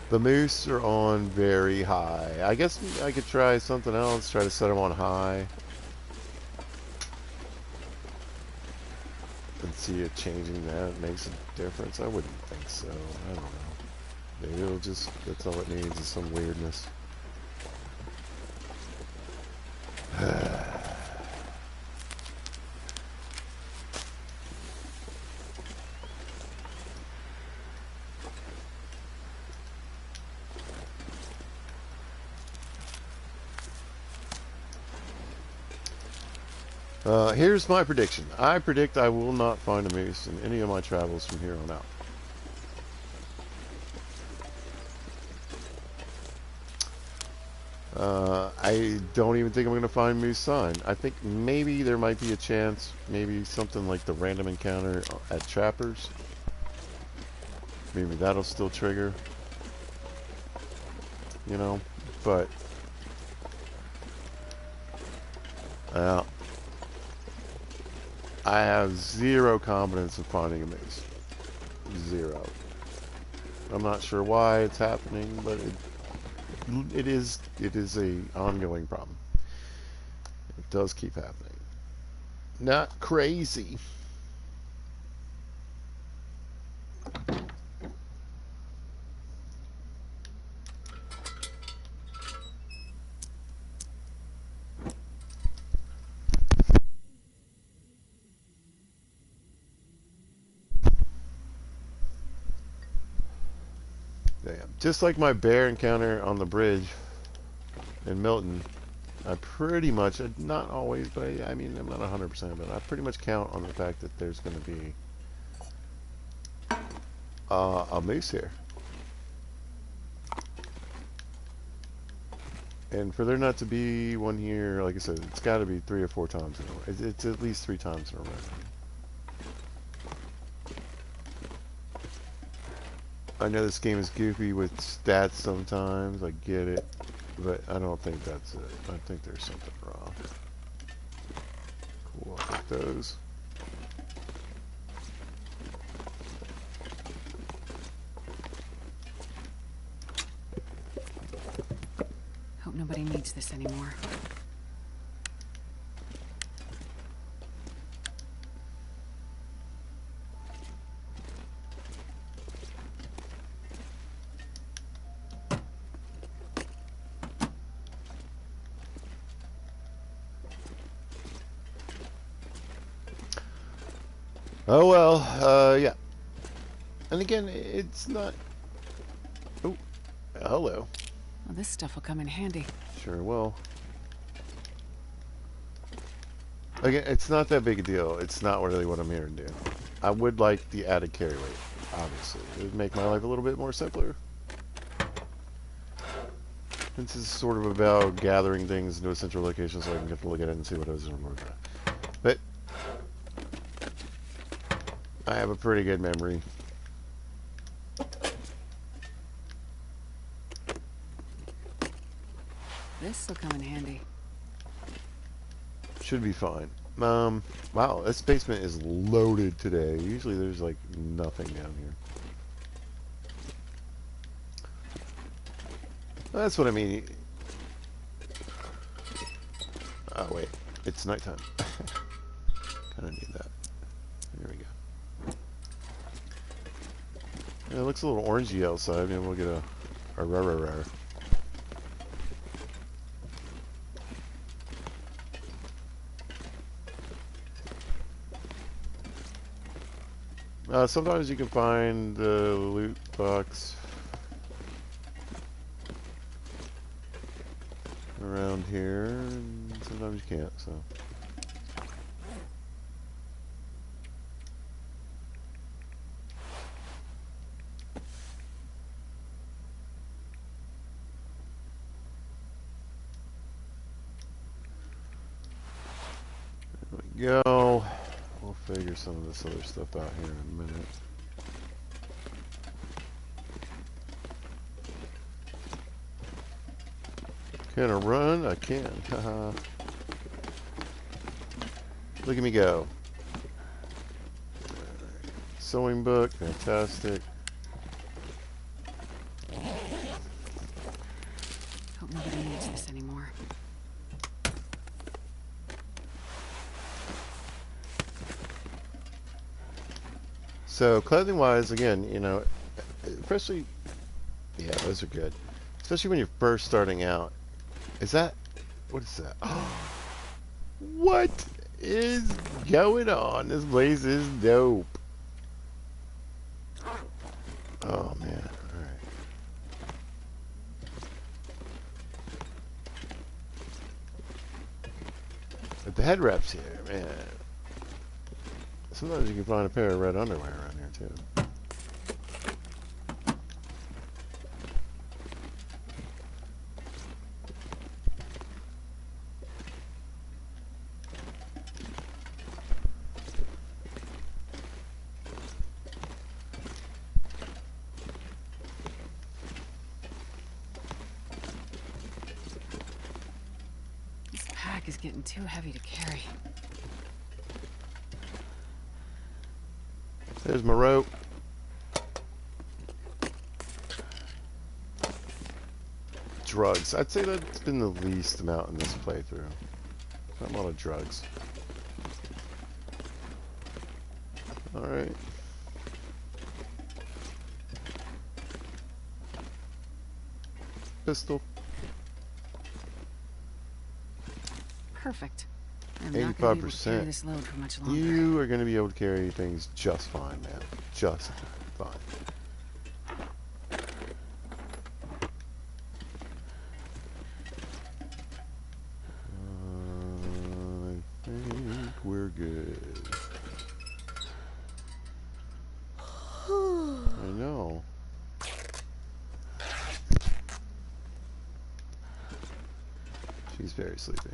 The moose are on very high. I guess I could try something else, try to set them on high. And see if changing that makes a difference. I wouldn't think so. I don't know. Maybe it'll just, that's all it needs is some weirdness. Here's my prediction. I predict I will not find a moose in any of my travels from here on out. I don't even think I'm going to find Moose Sign. I think maybe there might be a chance, maybe something like the random encounter at Trappers. Maybe that'll still trigger, you know, but uh, I have zero confidence in finding a moose. Zero. I'm not sure why it's happening, but it is a ongoing problem. It does keep happening. Not crazy. Damn. Just like my bear encounter on the bridge in Milton, I pretty much, not always, but I mean, I'm not 100%, but I pretty much count on the fact that there's going to be a moose here. And for there not to be one here, like I said, it's got to be 3 or 4 times in a row. It's at least 3 times in a row. I know this game is goofy with stats sometimes, I get it, but I don't think that's it. I think there's something wrong. Cool, I'll take those. Hope nobody needs this anymore. Oh well, yeah. And again, it's not... Oh, hello. Well, this stuff will come in handy. Sure will. Again, it's not that big a deal. It's not really what I'm here to do. I would like the added carry weight, obviously. It would make my life a little bit more simpler. This is sort of about gathering things into a central location so I can get to look at it and see what I was working on. But I have a pretty good memory. This will come in handy. Should be fine. Wow, this basement is loaded today. Usually there's like nothing down here. That's what I mean. Oh wait, it's nighttime. Kinda need that. There we go. Yeah, it looks a little orangey outside. Maybe we'll get a rare. Sometimes you can find the loot box around here, and sometimes you can't, so. There we go. We'll figure some of this other stuff out here in a minute. Can I run? I can. Haha. Look at me go. Sewing book, fantastic. Hope nobody needs this anymore. So clothing wise, again, you know, especially, yeah, those are good. Especially when you're first starting out. Is that, what is that? What is going on? This place is dope. Oh man, alright. But the head wraps here, man. Sometimes you can find a pair of red underwear around here too. backpack is getting too heavy to carry. There's my rope. Drugs. I'd say that's been the least amount in this playthrough. Not a lot of drugs. Alright. Pistol. Perfect. I'm not going to be able to carry 85%. this load for much longer. You are going to be able to carry things just fine, man. Just fine. I think we're good. I know. She's very sleepy.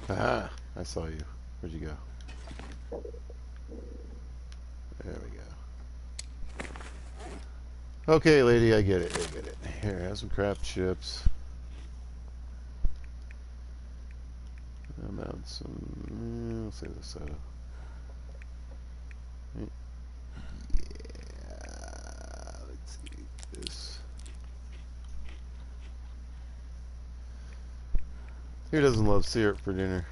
Ah, I saw you. Where'd you go? There we go. Okay, lady, I get it. I get it. Here, have some crab chips. I'm out some. Let's say this soda. Yeah, let's eat this. Who doesn't love syrup for dinner?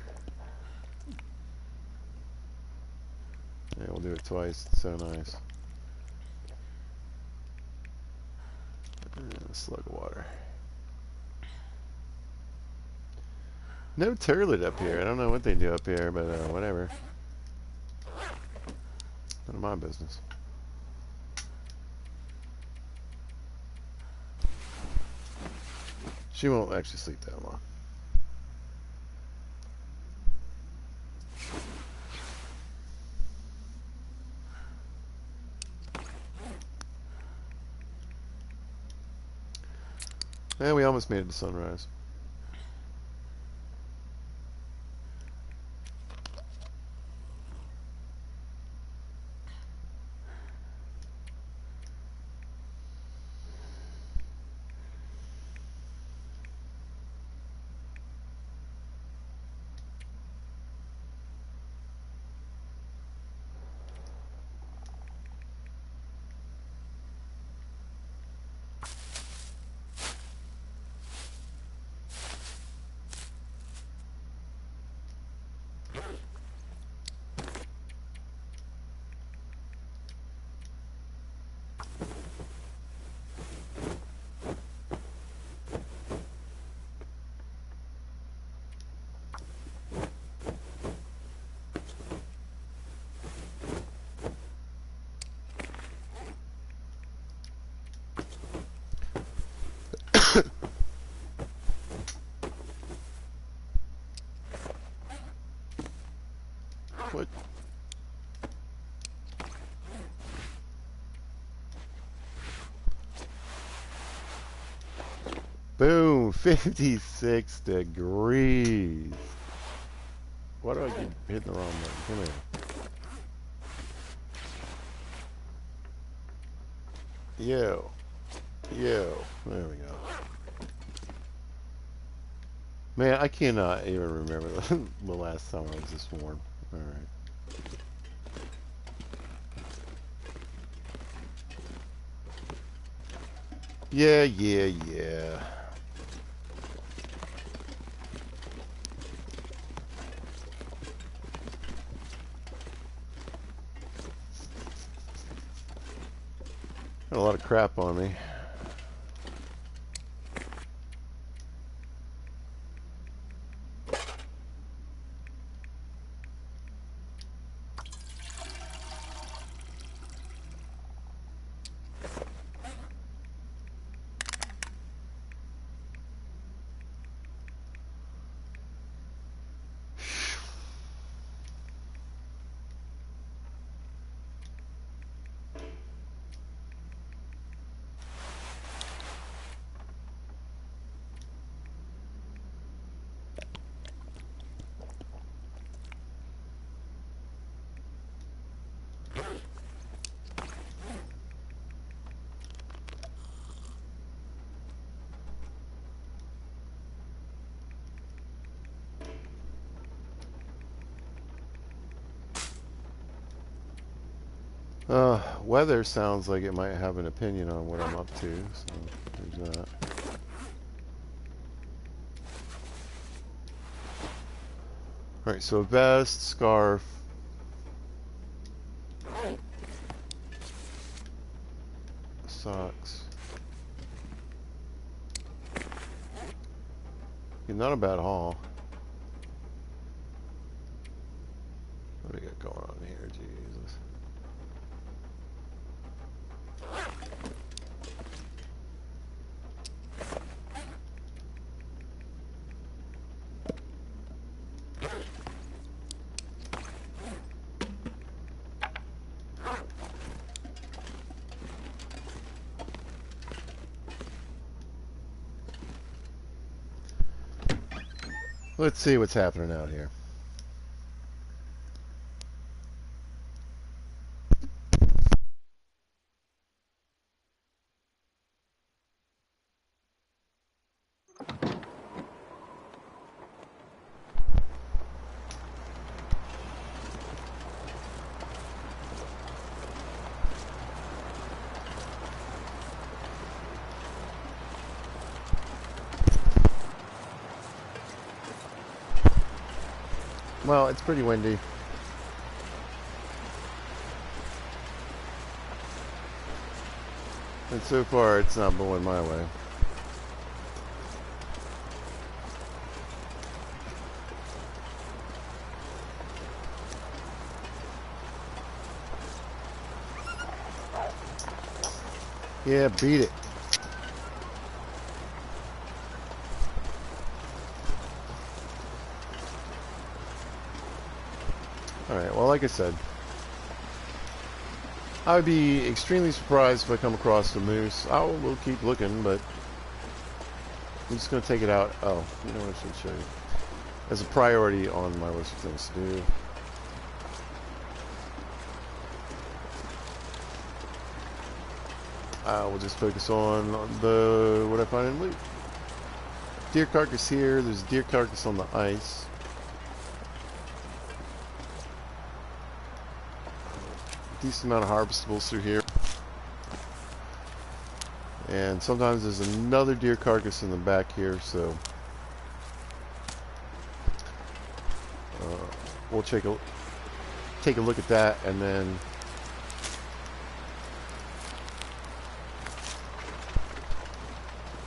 Yeah, we'll do it twice. It's so nice. A slug of water. No turlet up here. I don't know what they do up here, but whatever. None of my business. She won't actually sleep that long. And we almost made it to sunrise. What? Boom! 56 degrees. Why do I keep hitting the wrong button? Come here. Yo. Yo. There we go. Man, I cannot even remember the last time I was this warm. Alright. Yeah, yeah, yeah. Got a lot of crap on me. Weather sounds like it might have an opinion on what I'm up to, so there's that. Alright, so vest, scarf, socks. Yeah, not a bad haul. What do we got going on here? Jesus. Let's see what's happening out here. Well, it's pretty windy. And so far, it's not blowing my way. Yeah, beat it. Alright, well, like I said, I would be extremely surprised if I come across a moose. I will keep looking, but I'm just going to take it out. Oh, you know what I should show you? As a priority on my list of things to do. We'll just focus on what I find in loot. Deer carcass here. There's deer carcass on the ice. Decent amount of harvestables through here. And sometimes there's another deer carcass in the back here, so we'll take a look at that, and then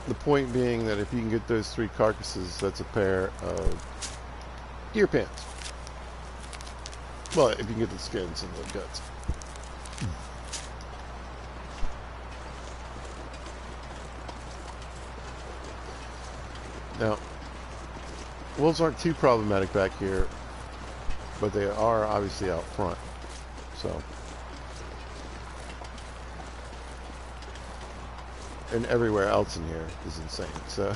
the point being that if you can get those 3 carcasses, that's a pair of deer pants. Well, if you can get the skins and the guts. Now, wolves aren't too problematic back here, but they are obviously out front. So, and everywhere else in here is insane. So,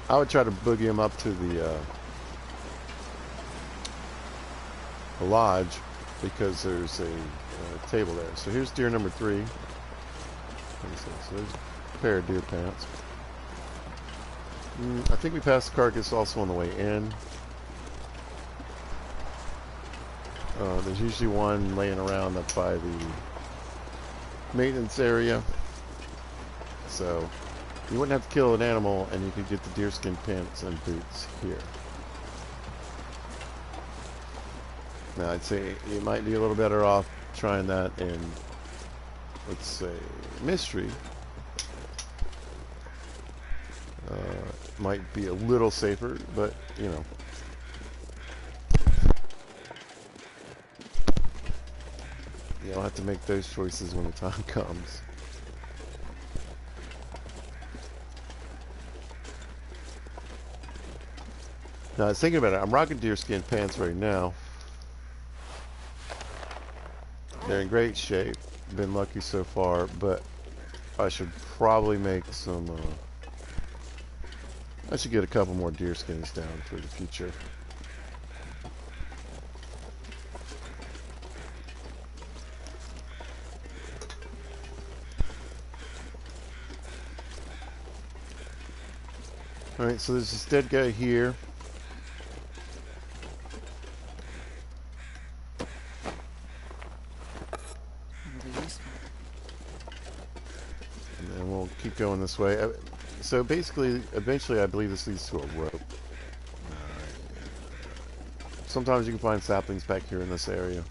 I would try to boogie them up to the lodge, because there's a table there. So here's deer number 3. So there's a pair of deer pants. I think we passed the carcass also on the way in. There's usually one laying around up by the maintenance area. So you wouldn't have to kill an animal, and you could get the deerskin pants and boots here. Now, I'd say you might be a little better off trying that in, let's say, mystery. Might be a little safer, but, you know. You'll have to make those choices when the time comes. Now, I was thinking about it. I'm rocking deerskin pants right now. They're in great shape. Been lucky so far, but I should probably make some... I should get a couple more deer skins down for the future. Alright, so there's this dead guy here. keep going this way. So basically, eventually I believe this leads to a rope. Sometimes you can find saplings back here in this area.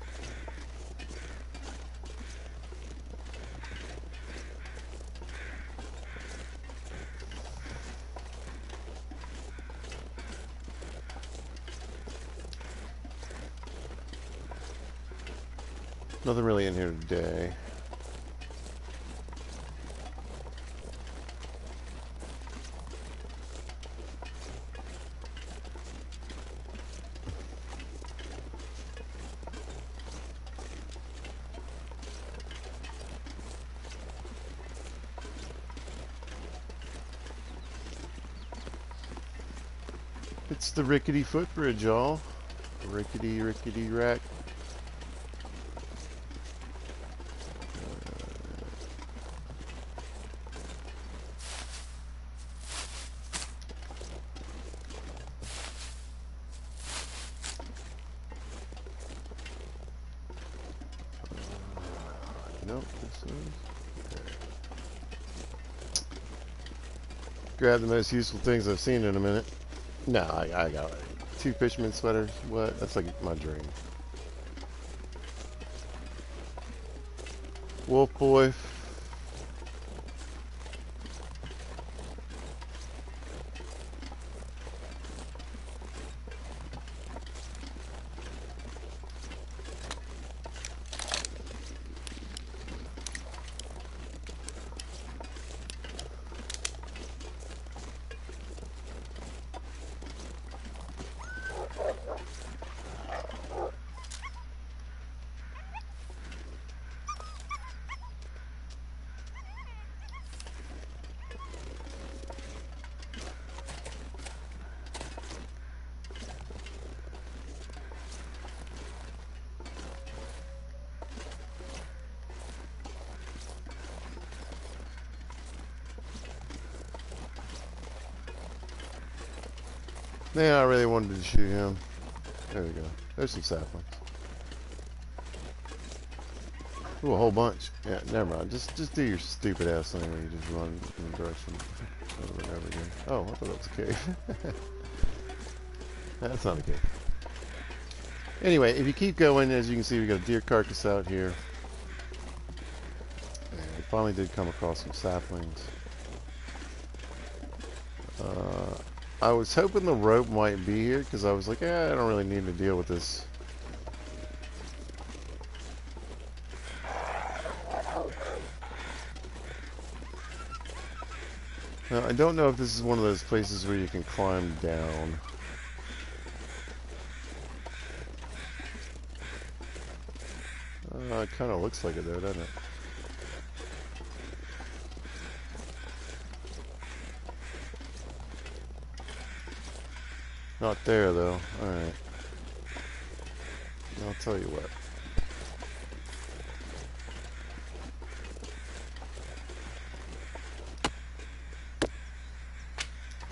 Nothing really in here today. It's the rickety footbridge, y'all. Rickety, rickety rack. Nope, this is. Okay. Grab the most useful things I've seen in a minute. No, I got it. 2 fisherman sweaters. What? That's like my dream. Wolf boy. Yeah, I really wanted to shoot him. There we go. There's some saplings. Ooh, a whole bunch. Yeah, never mind. Just do your stupid ass thing where you just run in the direction over and over again. Oh, I thought that was a cave. That's not a cave. Anyway, if you keep going, as you can see, we got a deer carcass out here. And we finally did come across some saplings. I was hoping the rope might be here because I was like, I don't really need to deal with this. Now, I don't know if this is one of those places where you can climb down. It kind of looks like it though, doesn't it? Not there though. Alright. I'll tell you what.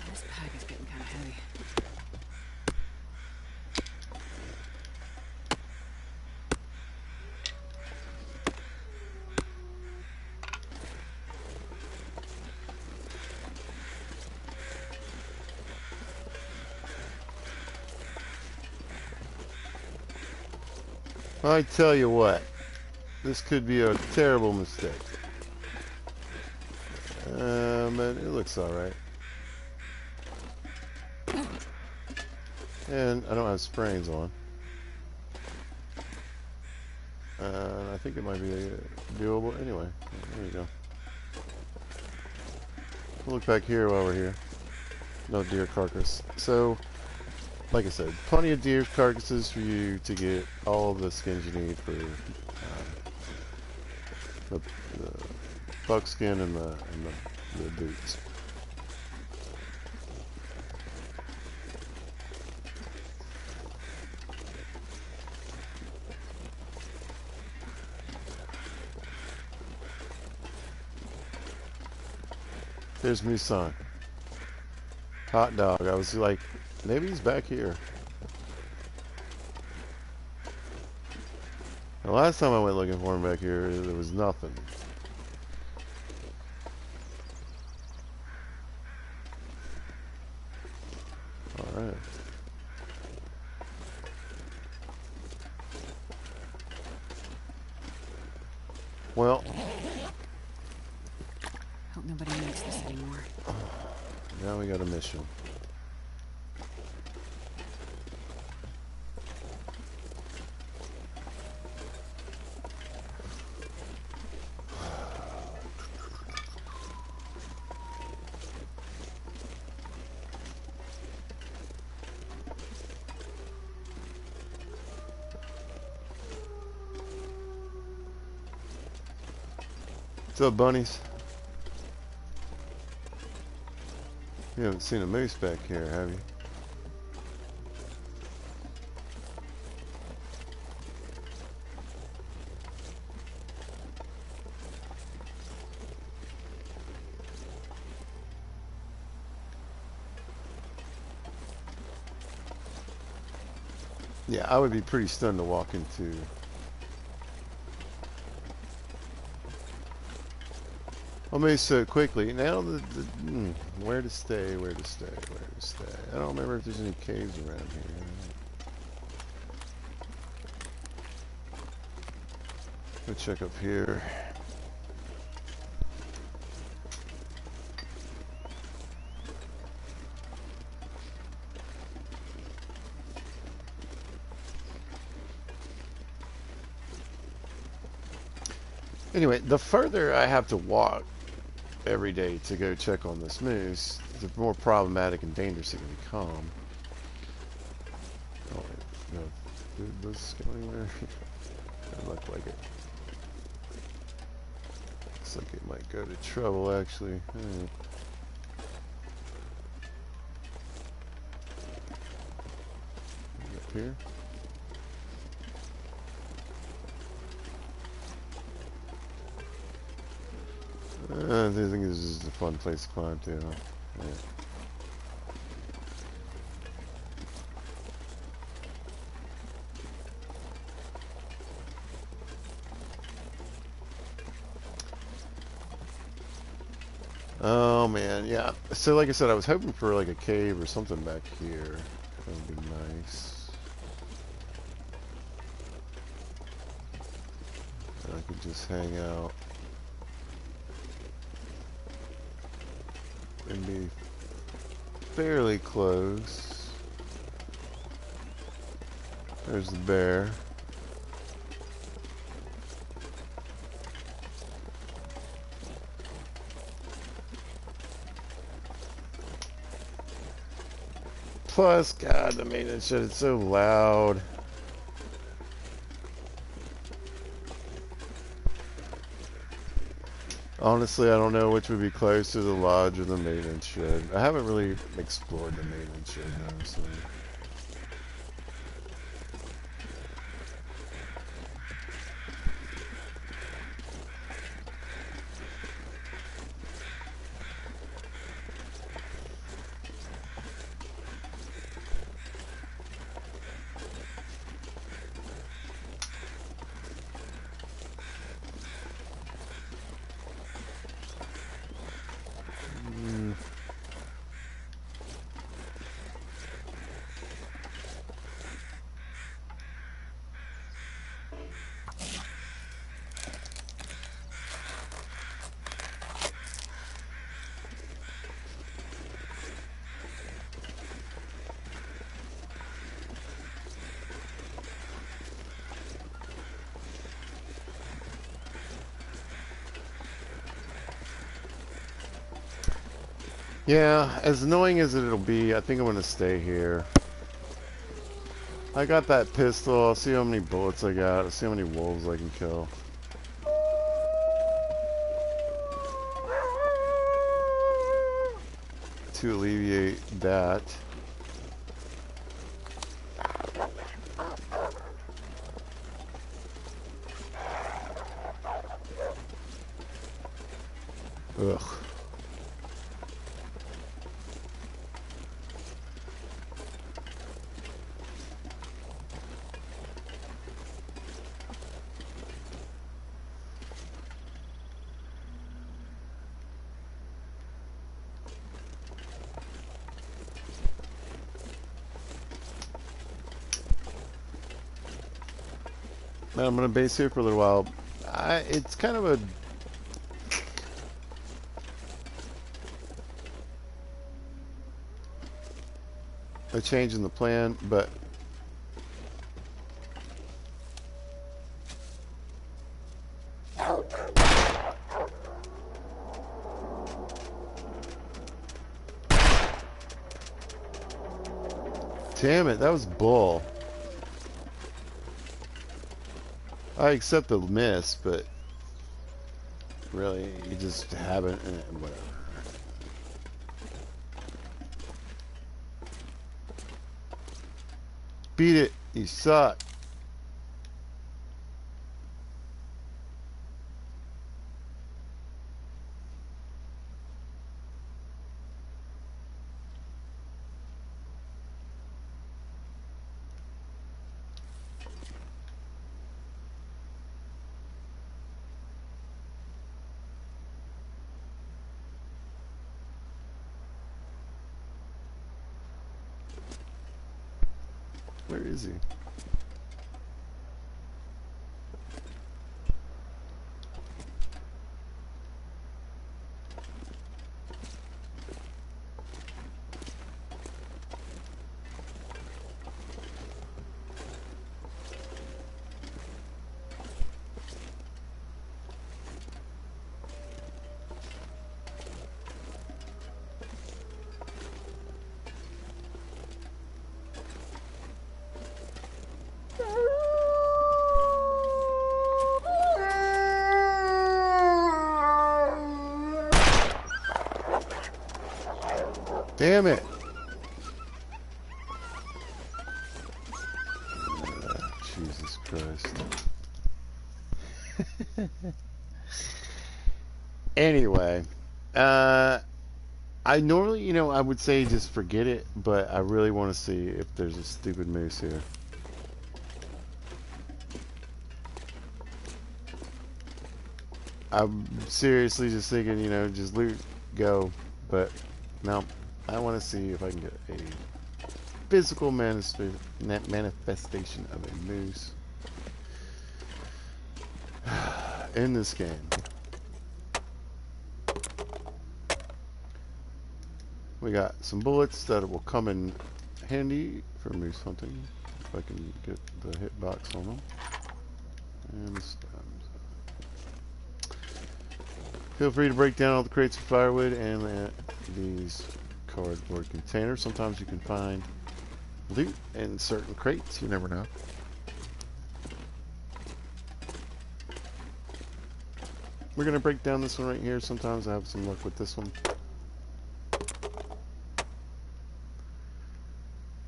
This pack is getting kind of heavy. I tell you what. This could be a terrible mistake. But it looks alright. And I don't have springs on. I think it might be doable. Anyway, there you go. We'll look back here while we're here. No deer carcass. So, like I said, plenty of deer carcasses for you to get all the skins you need for the buckskin and the boots. There's Musan. Hot dog. I was like, maybe he's back here. The last time I went looking for him back here, there was nothing. Well, Hope nobody needs this anymore. now we got a mission. What's up, bunnies? You haven't seen a moose back here, have you? Yeah, I would be pretty stunned to walk into a moose so quickly. Now, where to stay, where to stay, where to stay. I don't remember if there's any caves around here. Go check up here. Anyway, the further I have to walk every day to go check on this moose, the more problematic and dangerous it can become. Oh, no. Did this go anywhere? Doesn't look like it. Looks like it might go to trouble, actually. Up here. I think this is a fun place to climb to. Huh? Yeah. Oh man, yeah. So like I said, I was hoping for like a cave or something back here. That would be nice. And I could just hang out and be fairly close. There's the bear. Plus, God, the maintenance shit is so loud. Honestly, I don't know which would be closer, the lodge or the maintenance shed. I haven't really explored the maintenance shed, honestly. Yeah, as annoying as it'll be, I think I'm gonna stay here. I got that pistol. I'll see how many bullets I got. I'll see how many wolves I can kill. To alleviate that. Ugh. I'm gonna base here for a little while. It's kind of a change in the plan, but damn it, that was bull. I accept the miss, but really, you just haven't. Whatever. Beat it. You suck. Where is he? Damn it. Jesus Christ. Anyway, I normally, I would say just forget it, but I really want to see if there's a stupid moose here. I'm seriously just thinking, just loot, go, but no, I want to see if I can get a physical manifestation of a moose in this game. We got some bullets that will come in handy for moose hunting, if I can get the hitbox on them. And the stuns. Feel free to break down all the crates of firewood and these cardboard containers. Sometimes you can find loot in certain crates. You never know. We're going to break down this one right here. Sometimes I have some luck with this one.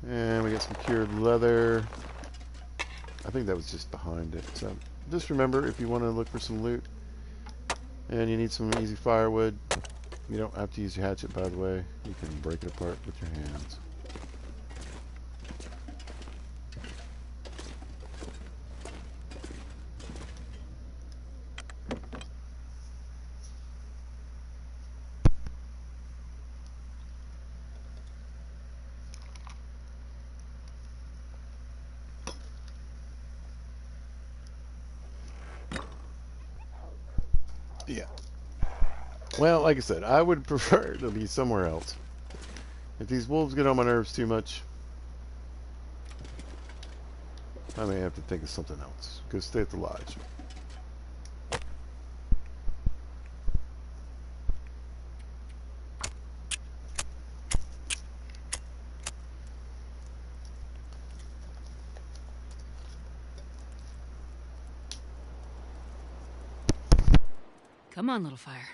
And we got some cured leather. I think that was just behind it. So just remember, if you want to look for some loot and you need some easy firewood, you don't have to use your hatchet, by the way. You can break it apart with your hands. Yeah. Well, like I said, I would prefer to be somewhere else. If these wolves get on my nerves too much, I may have to think of something else. Go stay at the lodge. Come on, little fire.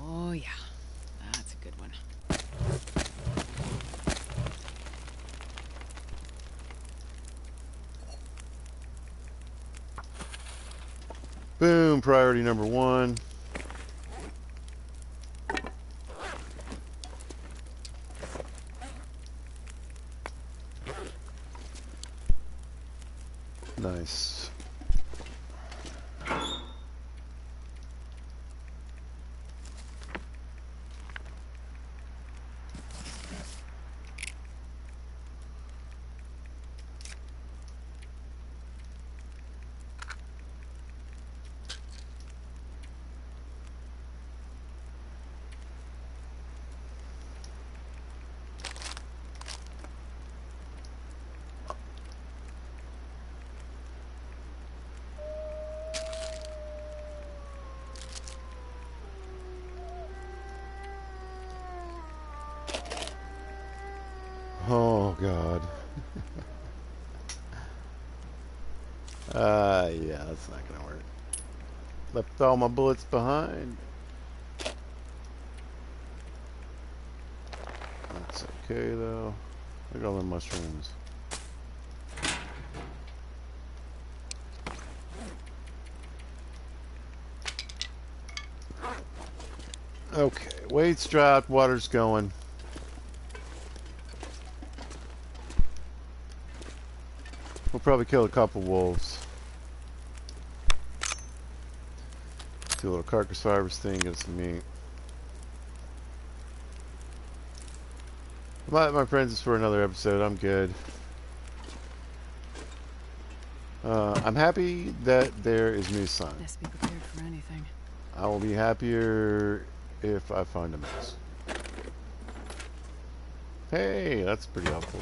Oh, yeah. That's a good one. Boom, priority number 1. Nice. Oh God. Yeah, that's not gonna work. Left all my bullets behind. That's okay though. Look at all the mushrooms. Okay, weight's dropped, water's going. We'll probably kill a couple wolves. Do a little carcass harvesting, get some meat. My friends, is for another episode. I'm good. I'm happy that there is new sun. Best be prepared for anything. I will be happier if I find a mouse. Hey, that's pretty helpful.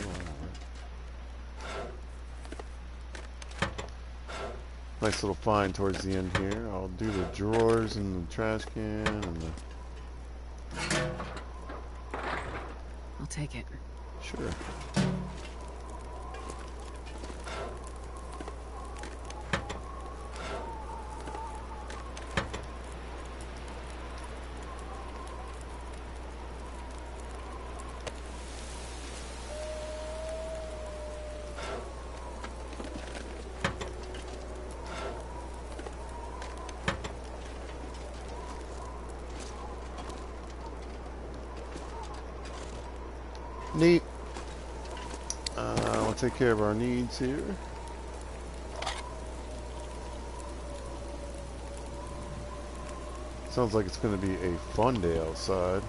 Nice little find towards the end here. I'll do the drawers and the trash can and the... I'll take it. Sure. Neat. We'll take care of our needs here. Sounds like it's going to be a fun day outside.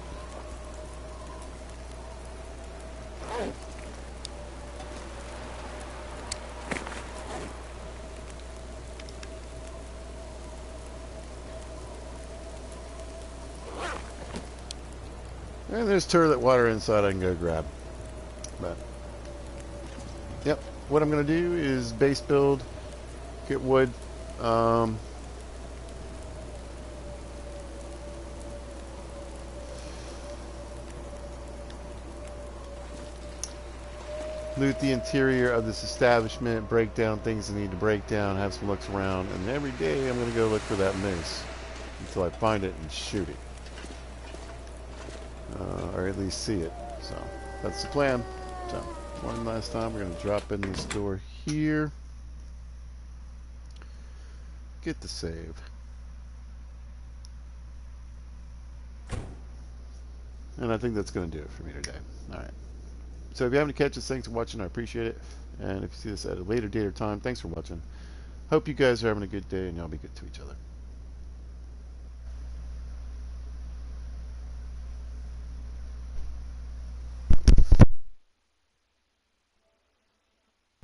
And there's toilet water inside I can go grab. But, yep. What I'm going to do is base build, get wood. Loot the interior of this establishment, break down things I need to break down, have some looks around, and every day I'm going to go look for that moose until I find it and shoot it. Or at least see it. So that's the plan. So one last time, we're going to drop in this door here. Get the save. And I think that's going to do it for me today. Alright. So if you have any catches, thanks for watching. I appreciate it. And if you see this at a later date or time, thanks for watching. Hope you guys are having a good day and y'all be good to each other.